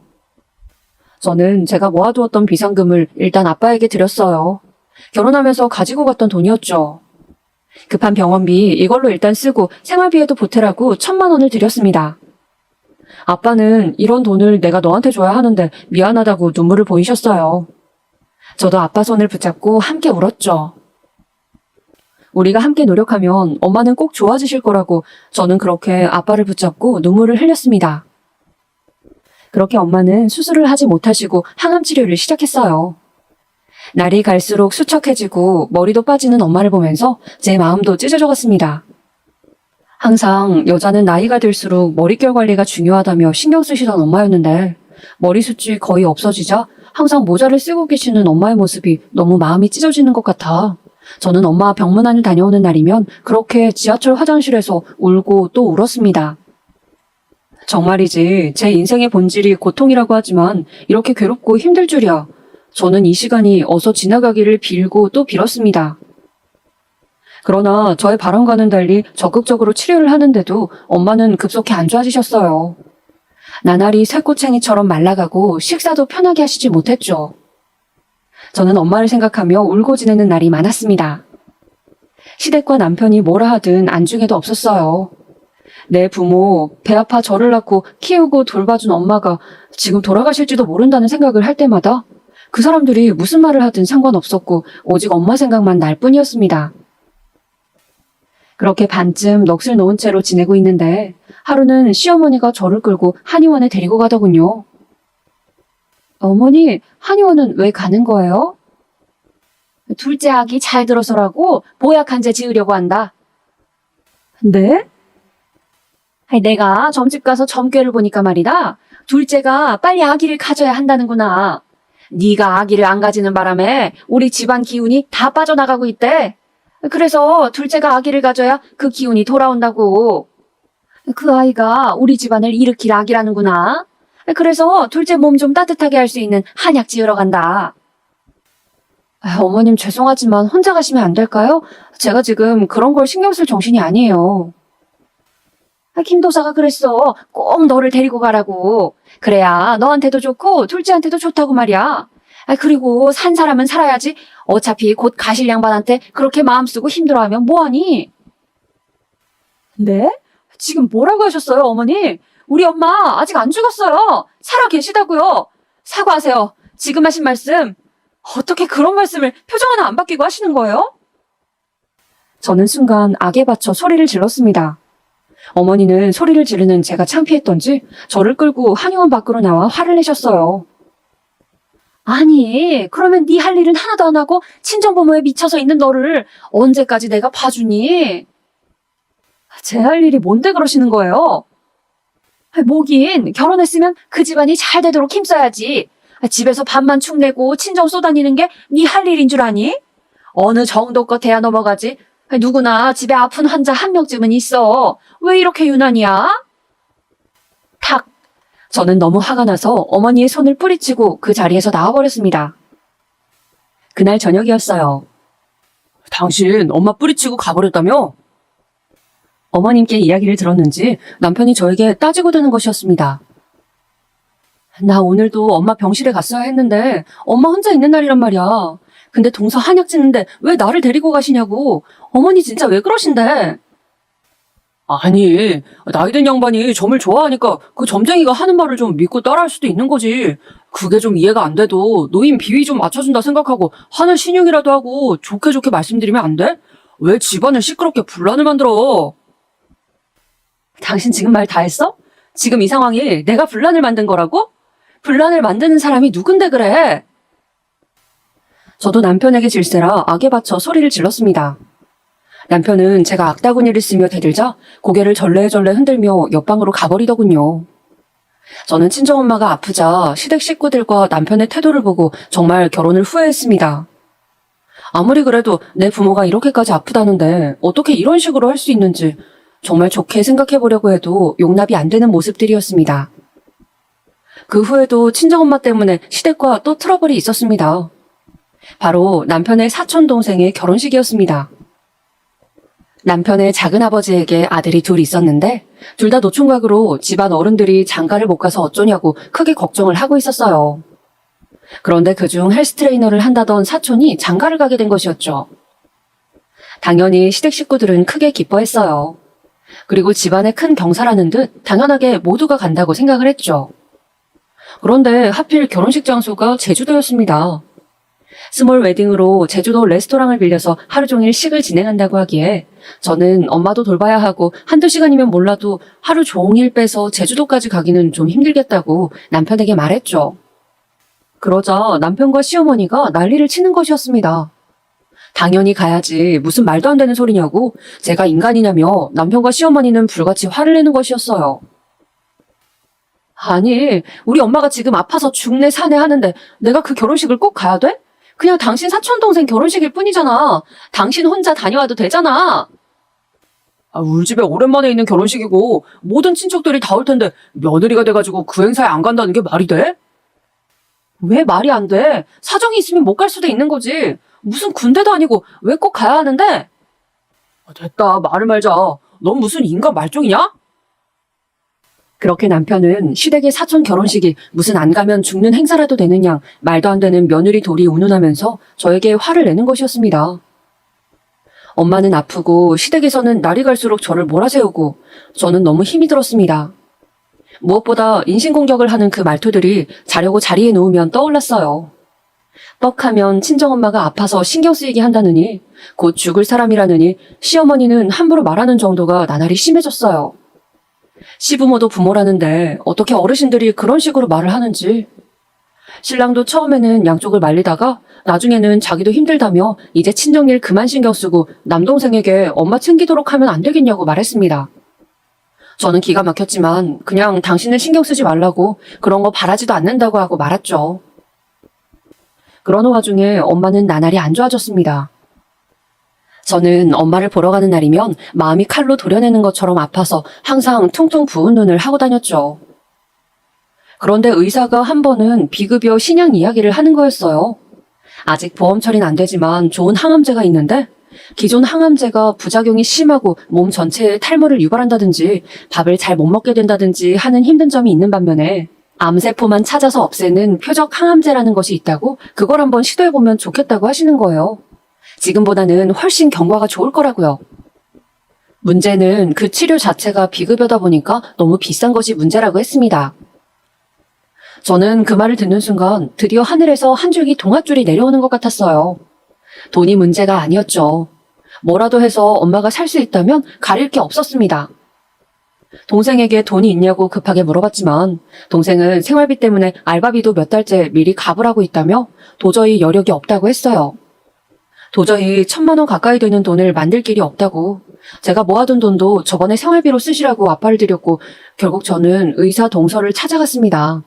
저는 제가 모아두었던 비상금을 일단 아빠에게 드렸어요. 결혼하면서 가지고 갔던 돈이었죠. 급한 병원비 이걸로 일단 쓰고 생활비에도 보태라고 1,000만 원을 드렸습니다. 아빠는 이런 돈을 내가 너한테 줘야 하는데 미안하다고 눈물을 보이셨어요. 저도 아빠 손을 붙잡고 함께 울었죠. 우리가 함께 노력하면 엄마는 꼭 좋아지실 거라고 저는 그렇게 아빠를 붙잡고 눈물을 흘렸습니다. 그렇게 엄마는 수술을 하지 못하시고 항암 치료를 시작했어요. 날이 갈수록 수척해지고 머리도 빠지는 엄마를 보면서 제 마음도 찢어져 갔습니다. 항상 여자는 나이가 들수록 머릿결 관리가 중요하다며 신경 쓰시던 엄마였는데 머리숱이 거의 없어지자 항상 모자를 쓰고 계시는 엄마의 모습이 너무 마음이 찢어지는 것 같아 저는 엄마 병문안을 다녀오는 날이면 그렇게 지하철 화장실에서 울고 또 울었습니다. 정말이지 제 인생의 본질이 고통이라고 하지만 이렇게 괴롭고 힘들 줄이야. 저는 이 시간이 어서 지나가기를 빌고 또 빌었습니다. 그러나 저의 바람과는 달리 적극적으로 치료를 하는데도 엄마는 급속히 안 좋아지셨어요. 나날이 쇠꼬챙이처럼 말라가고 식사도 편하게 하시지 못했죠. 저는 엄마를 생각하며 울고 지내는 날이 많았습니다. 시댁과 남편이 뭐라 하든 안중에도 없었어요. 내 부모, 배 아파 저를 낳고 키우고 돌봐준 엄마가 지금 돌아가실지도 모른다는 생각을 할 때마다 그 사람들이 무슨 말을 하든 상관없었고 오직 엄마 생각만 날 뿐이었습니다. 그렇게 반쯤 넋을 놓은 채로 지내고 있는데 하루는 시어머니가 저를 끌고 한의원에 데리고 가더군요. 어머니, 한의원은 왜 가는 거예요? 둘째 아기 잘 들어서라고 보약 한 제 지으려고 한다. 네? 내가 점집 가서 점괘를 보니까 말이다. 둘째가 빨리 아기를 가져야 한다는구나. 네가 아기를 안 가지는 바람에 우리 집안 기운이 다 빠져나가고 있대. 그래서 둘째가 아기를 가져야 그 기운이 돌아온다고. 그 아이가 우리 집안을 일으킬 아기라는구나. 그래서 둘째 몸 좀 따뜻하게 할 수 있는 한약 지으러 간다. 어머님 죄송하지만 혼자 가시면 안 될까요? 제가 지금 그런 걸 신경 쓸 정신이 아니에요. 김도사가 그랬어. 꼭 너를 데리고 가라고. 그래야 너한테도 좋고 둘째한테도 좋다고 말이야. 그리고 산 사람은 살아야지. 어차피 곧 가실 양반한테 그렇게 마음 쓰고 힘들어하면 뭐하니? 네? 지금 뭐라고 하셨어요, 어머니? 우리 엄마 아직 안 죽었어요. 살아 계시다고요. 사과하세요. 지금 하신 말씀. 어떻게 그런 말씀을 표정 하나 안 바뀌고 하시는 거예요? 저는 순간 악에 받쳐 소리를 질렀습니다. 어머니는 소리를 지르는 제가 창피했던지 저를 끌고 한의원 밖으로 나와 화를 내셨어요. 아니, 그러면 네 할 일은 하나도 안 하고 친정부모에 미쳐서 있는 너를 언제까지 내가 봐주니? 제 할 일이 뭔데 그러시는 거예요? 뭐긴 결혼했으면 그 집안이 잘 되도록 힘써야지. 집에서 밥만 축 내고 친정 쏘다니는 게 네 할 일인 줄 아니? 어느 정도껏 돼야 넘어가지. 누구나 집에 아픈 환자 한 명쯤은 있어. 왜 이렇게 유난이야? 탁! 저는 너무 화가 나서 어머니의 손을 뿌리치고 그 자리에서 나와버렸습니다. 그날 저녁이었어요. 당신 엄마 뿌리치고 가버렸다며? 어머님께 이야기를 들었는지 남편이 저에게 따지고 드는 것이었습니다. 나 오늘도 엄마 병실에 갔어야 했는데 엄마 혼자 있는 날이란 말이야. 근데 동서 한약 짓는데 왜 나를 데리고 가시냐고. 어머니 진짜 왜 그러신데? 아니, 나이든 양반이 점을 좋아하니까 그 점쟁이가 하는 말을 좀 믿고 따라할 수도 있는 거지. 그게 좀 이해가 안 돼도 노인 비위 좀 맞춰준다 생각하고 하는 신용이라도 하고 좋게 좋게 말씀드리면 안 돼? 왜 집안을 시끄럽게 분란을 만들어? 당신 지금 말 다 했어? 지금 이 상황이 내가 분란을 만든 거라고? 분란을 만드는 사람이 누군데 그래? 저도 남편에게 질세라 악에 받쳐 소리를 질렀습니다. 남편은 제가 악다구니를 쓰며 대들자 고개를 절레절레 흔들며 옆방으로 가버리더군요. 저는 친정엄마가 아프자 시댁 식구들과 남편의 태도를 보고 정말 결혼을 후회했습니다. 아무리 그래도 내 부모가 이렇게까지 아프다는데 어떻게 이런 식으로 할 수 있는지 정말 좋게 생각해보려고 해도 용납이 안 되는 모습들이었습니다. 그 후에도 친정엄마 때문에 시댁과 또 트러블이 있었습니다. 바로 남편의 사촌동생의 결혼식이었습니다. 남편의 작은아버지에게 아들이 둘 있었는데 둘 다 노총각으로 집안 어른들이 장가를 못 가서 어쩌냐고 크게 걱정을 하고 있었어요. 그런데 그중 헬스 트레이너를 한다던 사촌이 장가를 가게 된 것이었죠. 당연히 시댁 식구들은 크게 기뻐했어요. 그리고 집안에 큰 경사라는 듯 당연하게 모두가 간다고 생각을 했죠. 그런데 하필 결혼식 장소가 제주도였습니다. 스몰 웨딩으로 제주도 레스토랑을 빌려서 하루 종일 식을 진행한다고 하기에 저는 엄마도 돌봐야 하고 한두 시간이면 몰라도 하루 종일 빼서 제주도까지 가기는 좀 힘들겠다고 남편에게 말했죠. 그러자 남편과 시어머니가 난리를 치는 것이었습니다. 당연히 가야지 무슨 말도 안 되는 소리냐고 제가 인간이냐며 남편과 시어머니는 불같이 화를 내는 것이었어요. 아니, 우리 엄마가 지금 아파서 죽네 사네 하는데 내가 그 결혼식을 꼭 가야 돼? 그냥 당신 사촌동생 결혼식일 뿐이잖아. 당신 혼자 다녀와도 되잖아. 우리 집에 오랜만에 있는 결혼식이고 모든 친척들이 다 올 텐데 며느리가 돼가지고 그 행사에 안 간다는 게 말이 돼? 왜 말이 안 돼? 사정이 있으면 못 갈 수도 있는 거지. 무슨 군대도 아니고 왜 꼭 가야 하는데? 됐다, 말을 말자. 넌 무슨 인간 말종이냐? 그렇게 남편은 시댁의 사촌 결혼식이 무슨 안 가면 죽는 행사라도 되는 양 말도 안 되는 며느리 돌이 운운하면서 저에게 화를 내는 것이었습니다. 엄마는 아프고 시댁에서는 날이 갈수록 저를 몰아세우고 저는 너무 힘이 들었습니다. 무엇보다 인신공격을 하는 그 말투들이 자려고 자리에 누우면 떠올랐어요. 뻑하면 친정엄마가 아파서 신경 쓰이게 한다느니 곧 죽을 사람이라느니 시어머니는 함부로 말하는 정도가 나날이 심해졌어요. 시부모도 부모라는데 어떻게 어르신들이 그런 식으로 말을 하는지. 신랑도 처음에는 양쪽을 말리다가 나중에는 자기도 힘들다며 이제 친정일 그만 신경 쓰고 남동생에게 엄마 챙기도록 하면 안 되겠냐고 말했습니다. 저는 기가 막혔지만 그냥 당신은 신경 쓰지 말라고 그런 거 바라지도 않는다고 하고 말았죠. 그러는 와중에 엄마는 나날이 안 좋아졌습니다. 저는 엄마를 보러 가는 날이면 마음이 칼로 도려내는 것처럼 아파서 항상 퉁퉁 부은 눈을 하고 다녔죠. 그런데 의사가 한 번은 비급여 신약 이야기를 하는 거였어요. 아직 보험 처리는 안 되지만 좋은 항암제가 있는데 기존 항암제가 부작용이 심하고 몸 전체에 탈모를 유발한다든지 밥을 잘 못 먹게 된다든지 하는 힘든 점이 있는 반면에 암세포만 찾아서 없애는 표적 항암제라는 것이 있다고 그걸 한번 시도해보면 좋겠다고 하시는 거예요. 지금보다는 훨씬 경과가 좋을 거라고요. 문제는 그 치료 자체가 비급여다 보니까 너무 비싼 것이 문제라고 했습니다. 저는 그 말을 듣는 순간 드디어 하늘에서 한 줄기 동아줄이 내려오는 것 같았어요. 돈이 문제가 아니었죠. 뭐라도 해서 엄마가 살 수 있다면 가릴 게 없었습니다. 동생에게 돈이 있냐고 급하게 물어봤지만 동생은 생활비 때문에 알바비도 몇 달째 미리 가불하고 있다며 도저히 여력이 없다고 했어요. 도저히 1,000만 원 가까이 되는 돈을 만들 길이 없다고. 제가 모아둔 돈도 저번에 생활비로 쓰시라고 아빠를 드렸고 결국 저는 의사 동서를 찾아갔습니다.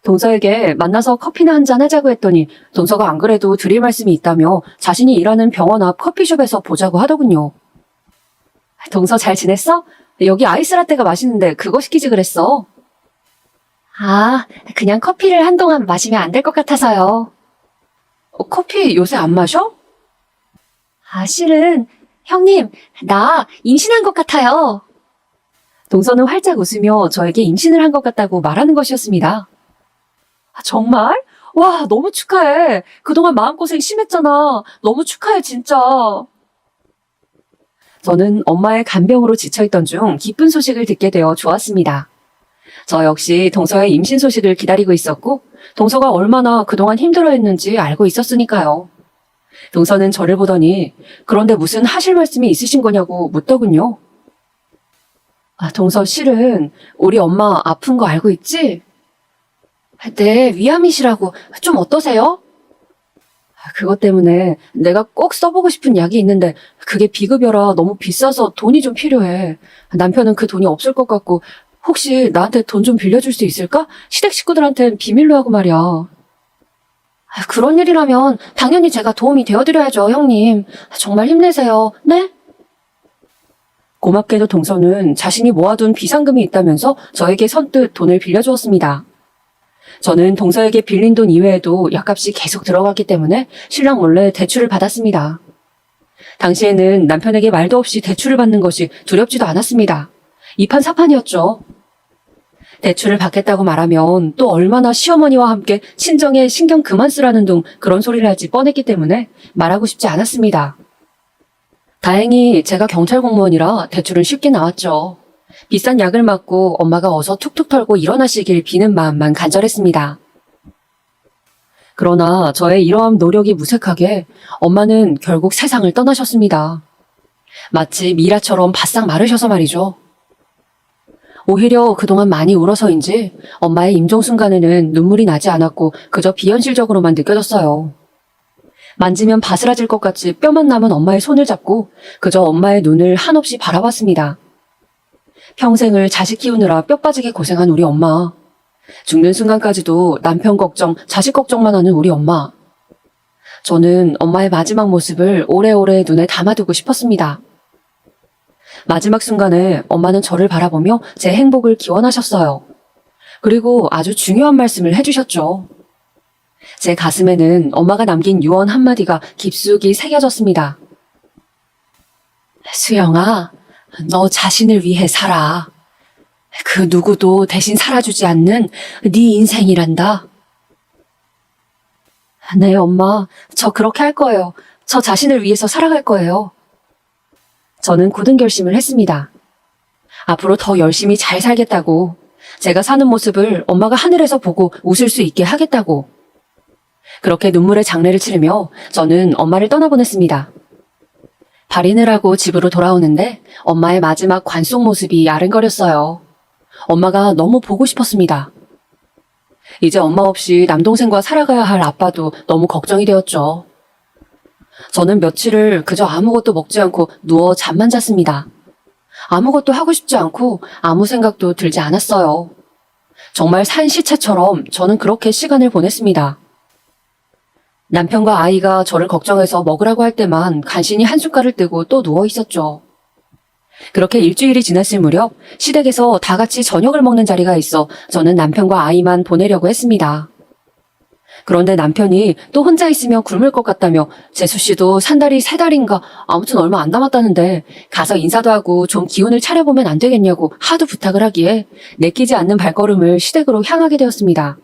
동서에게 만나서 커피나 한잔 하자고 했더니 동서가 안 그래도 드릴 말씀이 있다며 자신이 일하는 병원 앞 커피숍에서 보자고 하더군요. 동서 잘 지냈어? 여기 아이스라떼가 맛있는데 그거 시키지 그랬어. 아, 그냥 커피를 한동안 마시면 안 될 것 같아서요. 커피 요새 안 마셔? 실은 형님, 나 임신한 것 같아요. 동서는 활짝 웃으며 저에게 임신을 한 것 같다고 말하는 것이었습니다. 정말? 와, 너무 축하해. 그동안 마음고생 심했잖아. 너무 축하해, 진짜. 저는 엄마의 간병으로 지쳐있던 중 기쁜 소식을 듣게 되어 좋았습니다. 저 역시 동서의 임신 소식을 기다리고 있었고, 동서가 얼마나 그동안 힘들어했는지 알고 있었으니까요. 동서는 저를 보더니, 그런데 무슨 하실 말씀이 있으신 거냐고 묻더군요. 동서 실은 우리 엄마 아픈 거 알고 있지? 네, 위암이시라고. 좀 어떠세요? 그것 때문에 내가 꼭 써보고 싶은 약이 있는데 그게 비급여라 너무 비싸서 돈이 좀 필요해. 남편은 그 돈이 없을 것 같고 혹시 나한테 돈 좀 빌려줄 수 있을까? 시댁 식구들한텐 비밀로 하고 말이야. 그런 일이라면 당연히 제가 도움이 되어드려야죠, 형님. 정말 힘내세요. 네? 고맙게도 동서는 자신이 모아둔 비상금이 있다면서 저에게 선뜻 돈을 빌려주었습니다. 저는 동서에게 빌린 돈 이외에도 약값이 계속 들어갔기 때문에 신랑 몰래 대출을 받았습니다. 당시에는 남편에게 말도 없이 대출을 받는 것이 두렵지도 않았습니다. 이판사판이었죠. 대출을 받겠다고 말하면 또 얼마나 시어머니와 함께 친정에 신경 그만 쓰라는 둥 그런 소리를 할지 뻔했기 때문에 말하고 싶지 않았습니다. 다행히 제가 경찰 공무원이라 대출은 쉽게 나왔죠. 비싼 약을 맞고 엄마가 어서 툭툭 털고 일어나시길 비는 마음만 간절했습니다. 그러나 저의 이러한 노력이 무색하게 엄마는 결국 세상을 떠나셨습니다. 마치 미라처럼 바싹 마르셔서 말이죠. 오히려 그동안 많이 울어서인지 엄마의 임종 순간에는 눈물이 나지 않았고 그저 비현실적으로만 느껴졌어요. 만지면 바스라질 것 같이 뼈만 남은 엄마의 손을 잡고 그저 엄마의 눈을 한없이 바라봤습니다. 평생을 자식 키우느라 뼈 빠지게 고생한 우리 엄마. 죽는 순간까지도 남편 걱정, 자식 걱정만 하는 우리 엄마. 저는 엄마의 마지막 모습을 오래오래 눈에 담아두고 싶었습니다. 마지막 순간에 엄마는 저를 바라보며 제 행복을 기원하셨어요. 그리고 아주 중요한 말씀을 해주셨죠. 제 가슴에는 엄마가 남긴 유언 한마디가 깊숙이 새겨졌습니다. 수영아, 너 자신을 위해 살아. 그 누구도 대신 살아주지 않는 네 인생이란다. 네, 엄마. 저 그렇게 할 거예요. 저 자신을 위해서 살아갈 거예요. 저는 굳은 결심을 했습니다. 앞으로 더 열심히 잘 살겠다고. 제가 사는 모습을 엄마가 하늘에서 보고 웃을 수 있게 하겠다고. 그렇게 눈물의 장례를 치르며 저는 엄마를 떠나보냈습니다. 발인을 하고 집으로 돌아오는데 엄마의 마지막 관속 모습이 아른거렸어요. 엄마가 너무 보고 싶었습니다. 이제 엄마 없이 남동생과 살아가야 할 아빠도 너무 걱정이 되었죠. 저는 며칠을 그저 아무것도 먹지 않고 누워 잠만 잤습니다. 아무것도 하고 싶지 않고 아무 생각도 들지 않았어요. 정말 산 시체처럼 저는 그렇게 시간을 보냈습니다. 남편과 아이가 저를 걱정해서 먹으라고 할 때만 간신히 한숟갈을 뜨고 또 누워 있었죠. 그렇게 일주일이 지났을 무렵 시댁에서 다 같이 저녁을 먹는 자리가 있어 저는 남편과 아이만 보내려고 했습니다. 그런데 남편이 또 혼자 있으면 굶을 것 같다며 재수 씨도 산 달이 3달인가 아무튼 얼마 안 남았다는데 가서 인사도 하고 좀 기운을 차려보면 안 되겠냐고 하도 부탁을 하기에 내키지 않는 발걸음을 시댁으로 향하게 되었습니다.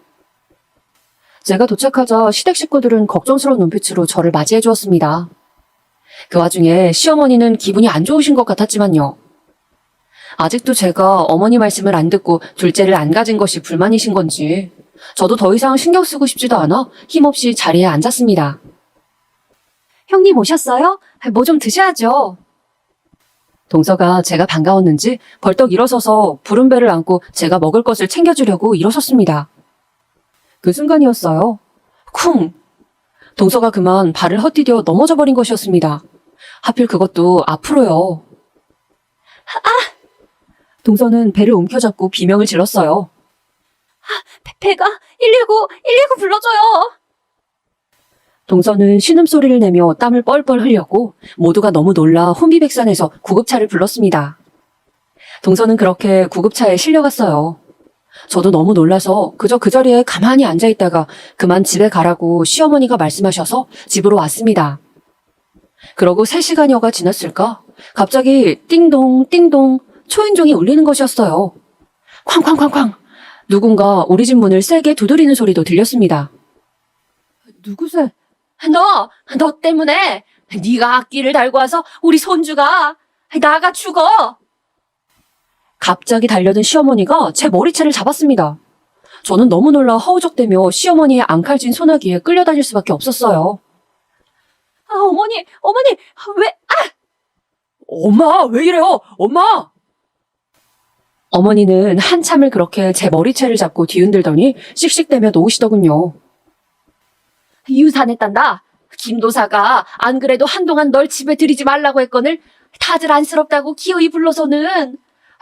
제가 도착하자 시댁 식구들은 걱정스러운 눈빛으로 저를 맞이해 주었습니다. 그 와중에 시어머니는 기분이 안 좋으신 것 같았지만요. 아직도 제가 어머니 말씀을 안 듣고 둘째를 안 가진 것이 불만이신 건지 저도 더 이상 신경 쓰고 싶지도 않아 힘없이 자리에 앉았습니다. 형님 오셨어요? 뭐 좀 드셔야죠. 동서가 제가 반가웠는지 벌떡 일어서서 부른 배를 안고 제가 먹을 것을 챙겨주려고 일어섰습니다. 그 순간이었어요. 쿵! 동서가 그만 발을 헛디뎌 넘어져 버린 것이었습니다. 하필 그것도 앞으로요. 동서는 배를 움켜잡고 비명을 질렀어요. 배가 119 불러줘요. 동서는 신음소리를 내며 땀을 뻘뻘 흘렸고 모두가 너무 놀라 혼비백산해서 구급차를 불렀습니다. 동서는 그렇게 구급차에 실려갔어요. 저도 너무 놀라서 그저 그 자리에 가만히 앉아있다가 그만 집에 가라고 시어머니가 말씀하셔서 집으로 왔습니다. 그러고 3시간여가 지났을까? 갑자기 띵동 띵동 초인종이 울리는 것이었어요. 쾅쾅쾅쾅. 누군가 우리 집 문을 세게 두드리는 소리도 들렸습니다. 누구세? 너 때문에 네가 악기를 달고 와서 우리 손주가 나가 죽어. 갑자기 달려든 시어머니가 제 머리채를 잡았습니다. 저는 너무 놀라 허우적대며 시어머니의 앙칼진 소나기에 끌려다닐 수밖에 없었어요. 어머니, 왜, 엄마, 왜 이래요? 엄마! 어머니는 한참을 그렇게 제 머리채를 잡고 뒤흔들더니 씩씩대며 놓으시더군요. 유산했단다. 김도사가 안 그래도 한동안 널 집에 들이지 말라고 했거늘 다들 안쓰럽다고 기어이 불러서는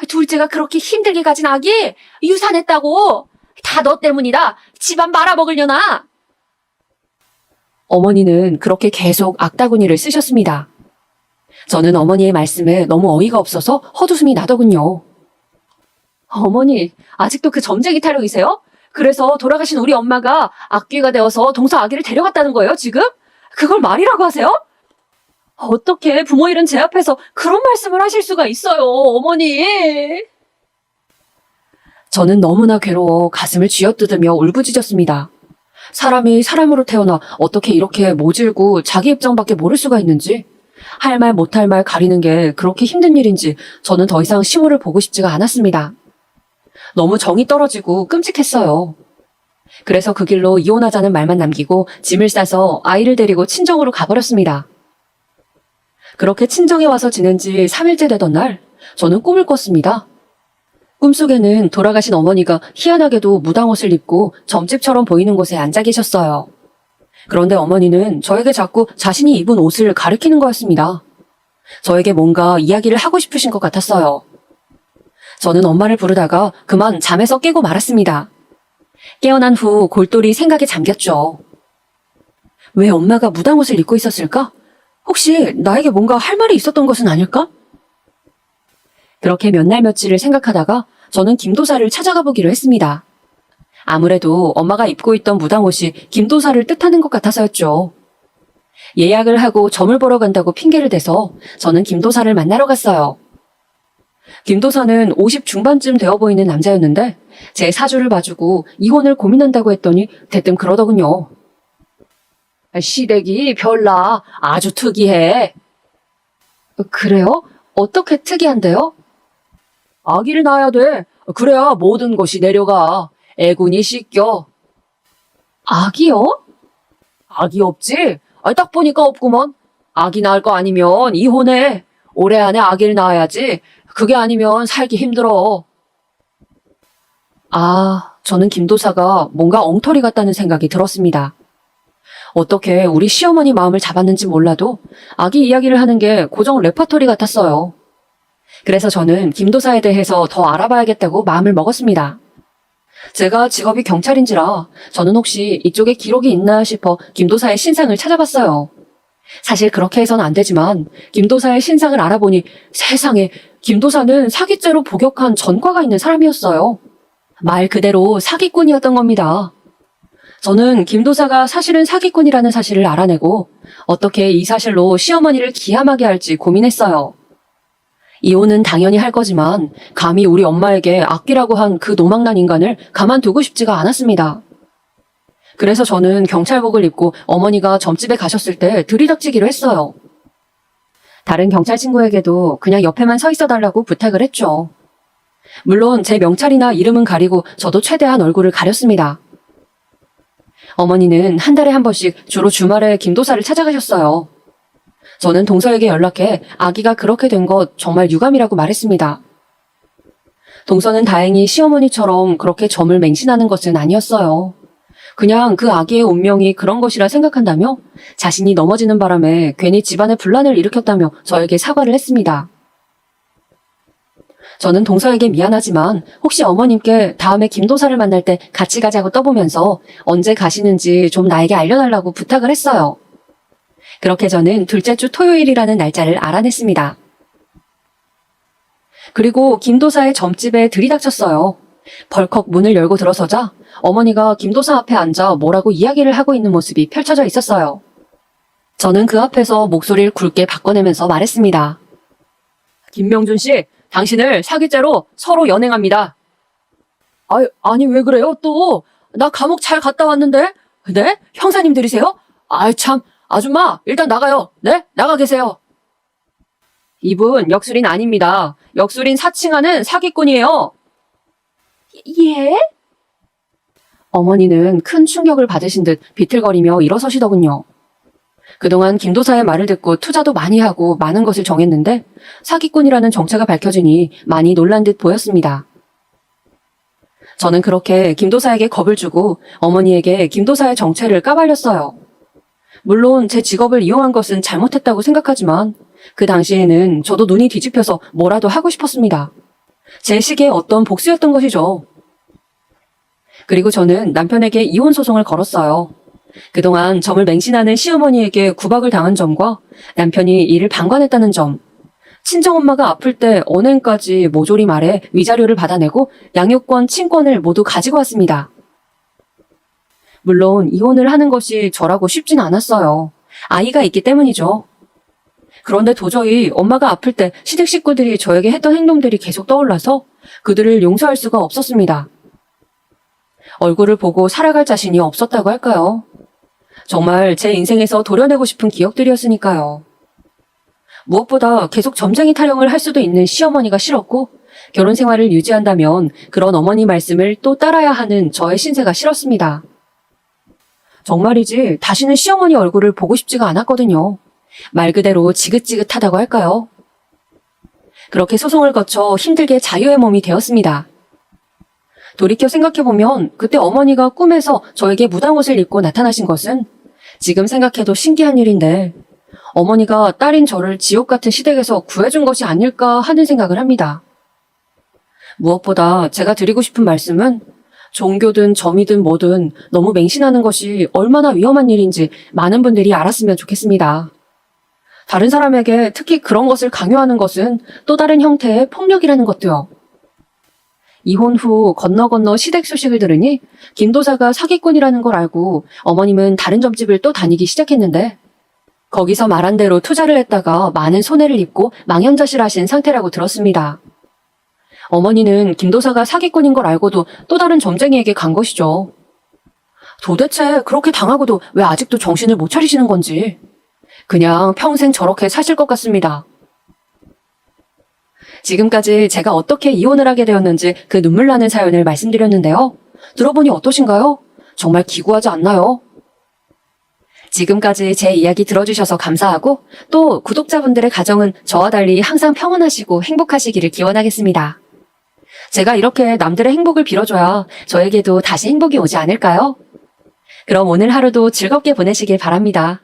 둘째가 그렇게 힘들게 가진 아기 유산했다고. 다 너 때문이다. 집안 말아먹으려나. 어머니는 그렇게 계속 악다구니를 쓰셨습니다. 저는 어머니의 말씀에 너무 어이가 없어서 헛웃음이 나더군요. 어머니, 아직도 그 점쟁이 타령이세요? 그래서 돌아가신 우리 엄마가 악귀가 되어서 동서 아기를 데려갔다는 거예요, 지금? 그걸 말이라고 하세요? 어떻게 부모 잃은 제 앞에서 그런 말씀을 하실 수가 있어요, 어머니? 저는 너무나 괴로워 가슴을 쥐어뜯으며 울부짖었습니다. 사람이 사람으로 태어나 어떻게 이렇게 모질고 자기 입장밖에 모를 수가 있는지, 할 말 못할 말 가리는 게 그렇게 힘든 일인지 저는 더 이상 시모를 보고 싶지가 않았습니다. 너무 정이 떨어지고 끔찍했어요. 그래서 그 길로 이혼하자는 말만 남기고 짐을 싸서 아이를 데리고 친정으로 가버렸습니다. 그렇게 친정에 와서 지낸 지 3일째 되던 날, 저는 꿈을 꿨습니다. 꿈속에는 돌아가신 어머니가 희한하게도 무당옷을 입고 점집처럼 보이는 곳에 앉아 계셨어요. 그런데 어머니는 저에게 자꾸 자신이 입은 옷을 가리키는 거였습니다. 저에게 뭔가 이야기를 하고 싶으신 것 같았어요. 저는 엄마를 부르다가 그만 잠에서 깨고 말았습니다. 깨어난 후 골똘히 생각에 잠겼죠. 왜 엄마가 무당옷을 입고 있었을까? 혹시 나에게 뭔가 할 말이 있었던 것은 아닐까? 그렇게 몇 날 며칠을 생각하다가 저는 김도사를 찾아가 보기로 했습니다. 아무래도 엄마가 입고 있던 무당옷이 김도사를 뜻하는 것 같아서였죠. 예약을 하고 점을 보러 간다고 핑계를 대서 저는 김도사를 만나러 갔어요. 김도사는 50 중반쯤 되어 보이는 남자였는데 제 사주를 봐주고 이혼을 고민한다고 했더니 대뜸 그러더군요. 시댁이 별나 아주 특이해. 그래요? 어떻게 특이한데요? 아기를 낳아야 돼. 그래야 모든 것이 내려가. 애군이 씻겨. 아기요? 아기 없지? 딱 보니까 없구먼. 아기 낳을 거 아니면 이혼해. 올해 안에 아기를 낳아야지. 그게 아니면 살기 힘들어. 저는 김도사가 뭔가 엉터리 같다는 생각이 들었습니다. 어떻게 우리 시어머니 마음을 잡았는지 몰라도 아기 이야기를 하는 게 고정 레퍼토리 같았어요. 그래서 저는 김도사에 대해서 더 알아봐야겠다고 마음을 먹었습니다. 제가 직업이 경찰인지라 저는 혹시 이쪽에 기록이 있나 싶어 김도사의 신상을 찾아봤어요. 사실 그렇게 해서는 안 되지만 김도사의 신상을 알아보니 세상에 김도사는 사기죄로 복역한 전과가 있는 사람이었어요. 말 그대로 사기꾼이었던 겁니다. 저는 김도사가 사실은 사기꾼이라는 사실을 알아내고 어떻게 이 사실로 시어머니를 기함하게 할지 고민했어요. 이혼은 당연히 할 거지만 감히 우리 엄마에게 악기라고 한 그 노망난 인간을 가만두고 싶지가 않았습니다. 그래서 저는 경찰복을 입고 어머니가 점집에 가셨을 때 들이닥치기로 했어요. 다른 경찰 친구에게도 그냥 옆에만 서 있어 달라고 부탁을 했죠. 물론 제 명찰이나 이름은 가리고 저도 최대한 얼굴을 가렸습니다. 어머니는 한 달에 한 번씩 주로 주말에 김도사를 찾아가셨어요. 저는 동서에게 연락해 아기가 그렇게 된 것 정말 유감이라고 말했습니다. 동서는 다행히 시어머니처럼 그렇게 점을 맹신하는 것은 아니었어요. 그냥 그 아기의 운명이 그런 것이라 생각한다며 자신이 넘어지는 바람에 괜히 집안에 분란을 일으켰다며 저에게 사과를 했습니다. 저는 동서에게 미안하지만 혹시 어머님께 다음에 김도사를 만날 때 같이 가자고 떠보면서 언제 가시는지 좀 나에게 알려달라고 부탁을 했어요. 그렇게 저는 둘째 주 토요일이라는 날짜를 알아냈습니다. 그리고 김도사의 점집에 들이닥쳤어요. 벌컥 문을 열고 들어서자 어머니가 김도사 앞에 앉아 뭐라고 이야기를 하고 있는 모습이 펼쳐져 있었어요. 저는 그 앞에서 목소리를 굵게 바꿔내면서 말했습니다. 김명준 씨, 당신을 사기죄로 서로 연행합니다. 아니 왜 그래요 또? 나 감옥 잘 갔다 왔는데? 네? 형사님들이세요? 아이 참, 아줌마 일단 나가요. 네? 나가 계세요. 이분 역술인 아닙니다. 역술인 사칭하는 사기꾼이에요. 예? 어머니는 큰 충격을 받으신 듯 비틀거리며 일어서시더군요. 그동안 김도사의 말을 듣고 투자도 많이 하고 많은 것을 정했는데 사기꾼이라는 정체가 밝혀지니 많이 놀란 듯 보였습니다. 저는 그렇게 김도사에게 겁을 주고 어머니에게 김도사의 정체를 까발렸어요. 물론 제 직업을 이용한 것은 잘못했다고 생각하지만 그 당시에는 저도 눈이 뒤집혀서 뭐라도 하고 싶었습니다. 제 시기에 어떤 복수였던 것이죠. 그리고 저는 남편에게 이혼 소송을 걸었어요. 그동안 점을 맹신하는 시어머니에게 구박을 당한 점과 남편이 이를 방관했다는 점, 친정엄마가 아플 때 언행까지 모조리 말해 위자료를 받아내고 양육권, 친권을 모두 가지고 왔습니다. 물론 이혼을 하는 것이 저라고 쉽진 않았어요. 아이가 있기 때문이죠. 그런데 도저히 엄마가 아플 때 시댁 식구들이 저에게 했던 행동들이 계속 떠올라서 그들을 용서할 수가 없었습니다. 얼굴을 보고 살아갈 자신이 없었다고 할까요? 정말 제 인생에서 도려내고 싶은 기억들이었으니까요. 무엇보다 계속 점쟁이 타령을 할 수도 있는 시어머니가 싫었고 결혼 생활을 유지한다면 그런 어머니 말씀을 또 따라야 하는 저의 신세가 싫었습니다. 정말이지 다시는 시어머니 얼굴을 보고 싶지가 않았거든요. 말 그대로 지긋지긋하다고 할까요? 그렇게 소송을 거쳐 힘들게 자유의 몸이 되었습니다. 돌이켜 생각해보면 그때 어머니가 꿈에서 저에게 무당옷을 입고 나타나신 것은 지금 생각해도 신기한 일인데 어머니가 딸인 저를 지옥 같은 시댁에서 구해준 것이 아닐까 하는 생각을 합니다. 무엇보다 제가 드리고 싶은 말씀은 종교든 점이든 뭐든 너무 맹신하는 것이 얼마나 위험한 일인지 많은 분들이 알았으면 좋겠습니다. 다른 사람에게 특히 그런 것을 강요하는 것은 또 다른 형태의 폭력이라는 것도요. 이혼 후 건너 시댁 소식을 들으니 김도사가 사기꾼이라는 걸 알고 어머님은 다른 점집을 또 다니기 시작했는데 거기서 말한 대로 투자를 했다가 많은 손해를 입고 망연자실하신 상태라고 들었습니다. 어머니는 김도사가 사기꾼인 걸 알고도 또 다른 점쟁이에게 간 것이죠. 도대체 그렇게 당하고도 왜 아직도 정신을 못 차리시는 건지 그냥 평생 저렇게 사실 것 같습니다. 지금까지 제가 어떻게 이혼을 하게 되었는지 그 눈물 나는 사연을 말씀드렸는데요. 들어보니 어떠신가요? 정말 기구하지 않나요? 지금까지 제 이야기 들어주셔서 감사하고 또 구독자분들의 가정은 저와 달리 항상 평온하시고 행복하시기를 기원하겠습니다. 제가 이렇게 남들의 행복을 빌어줘야 저에게도 다시 행복이 오지 않을까요? 그럼 오늘 하루도 즐겁게 보내시길 바랍니다.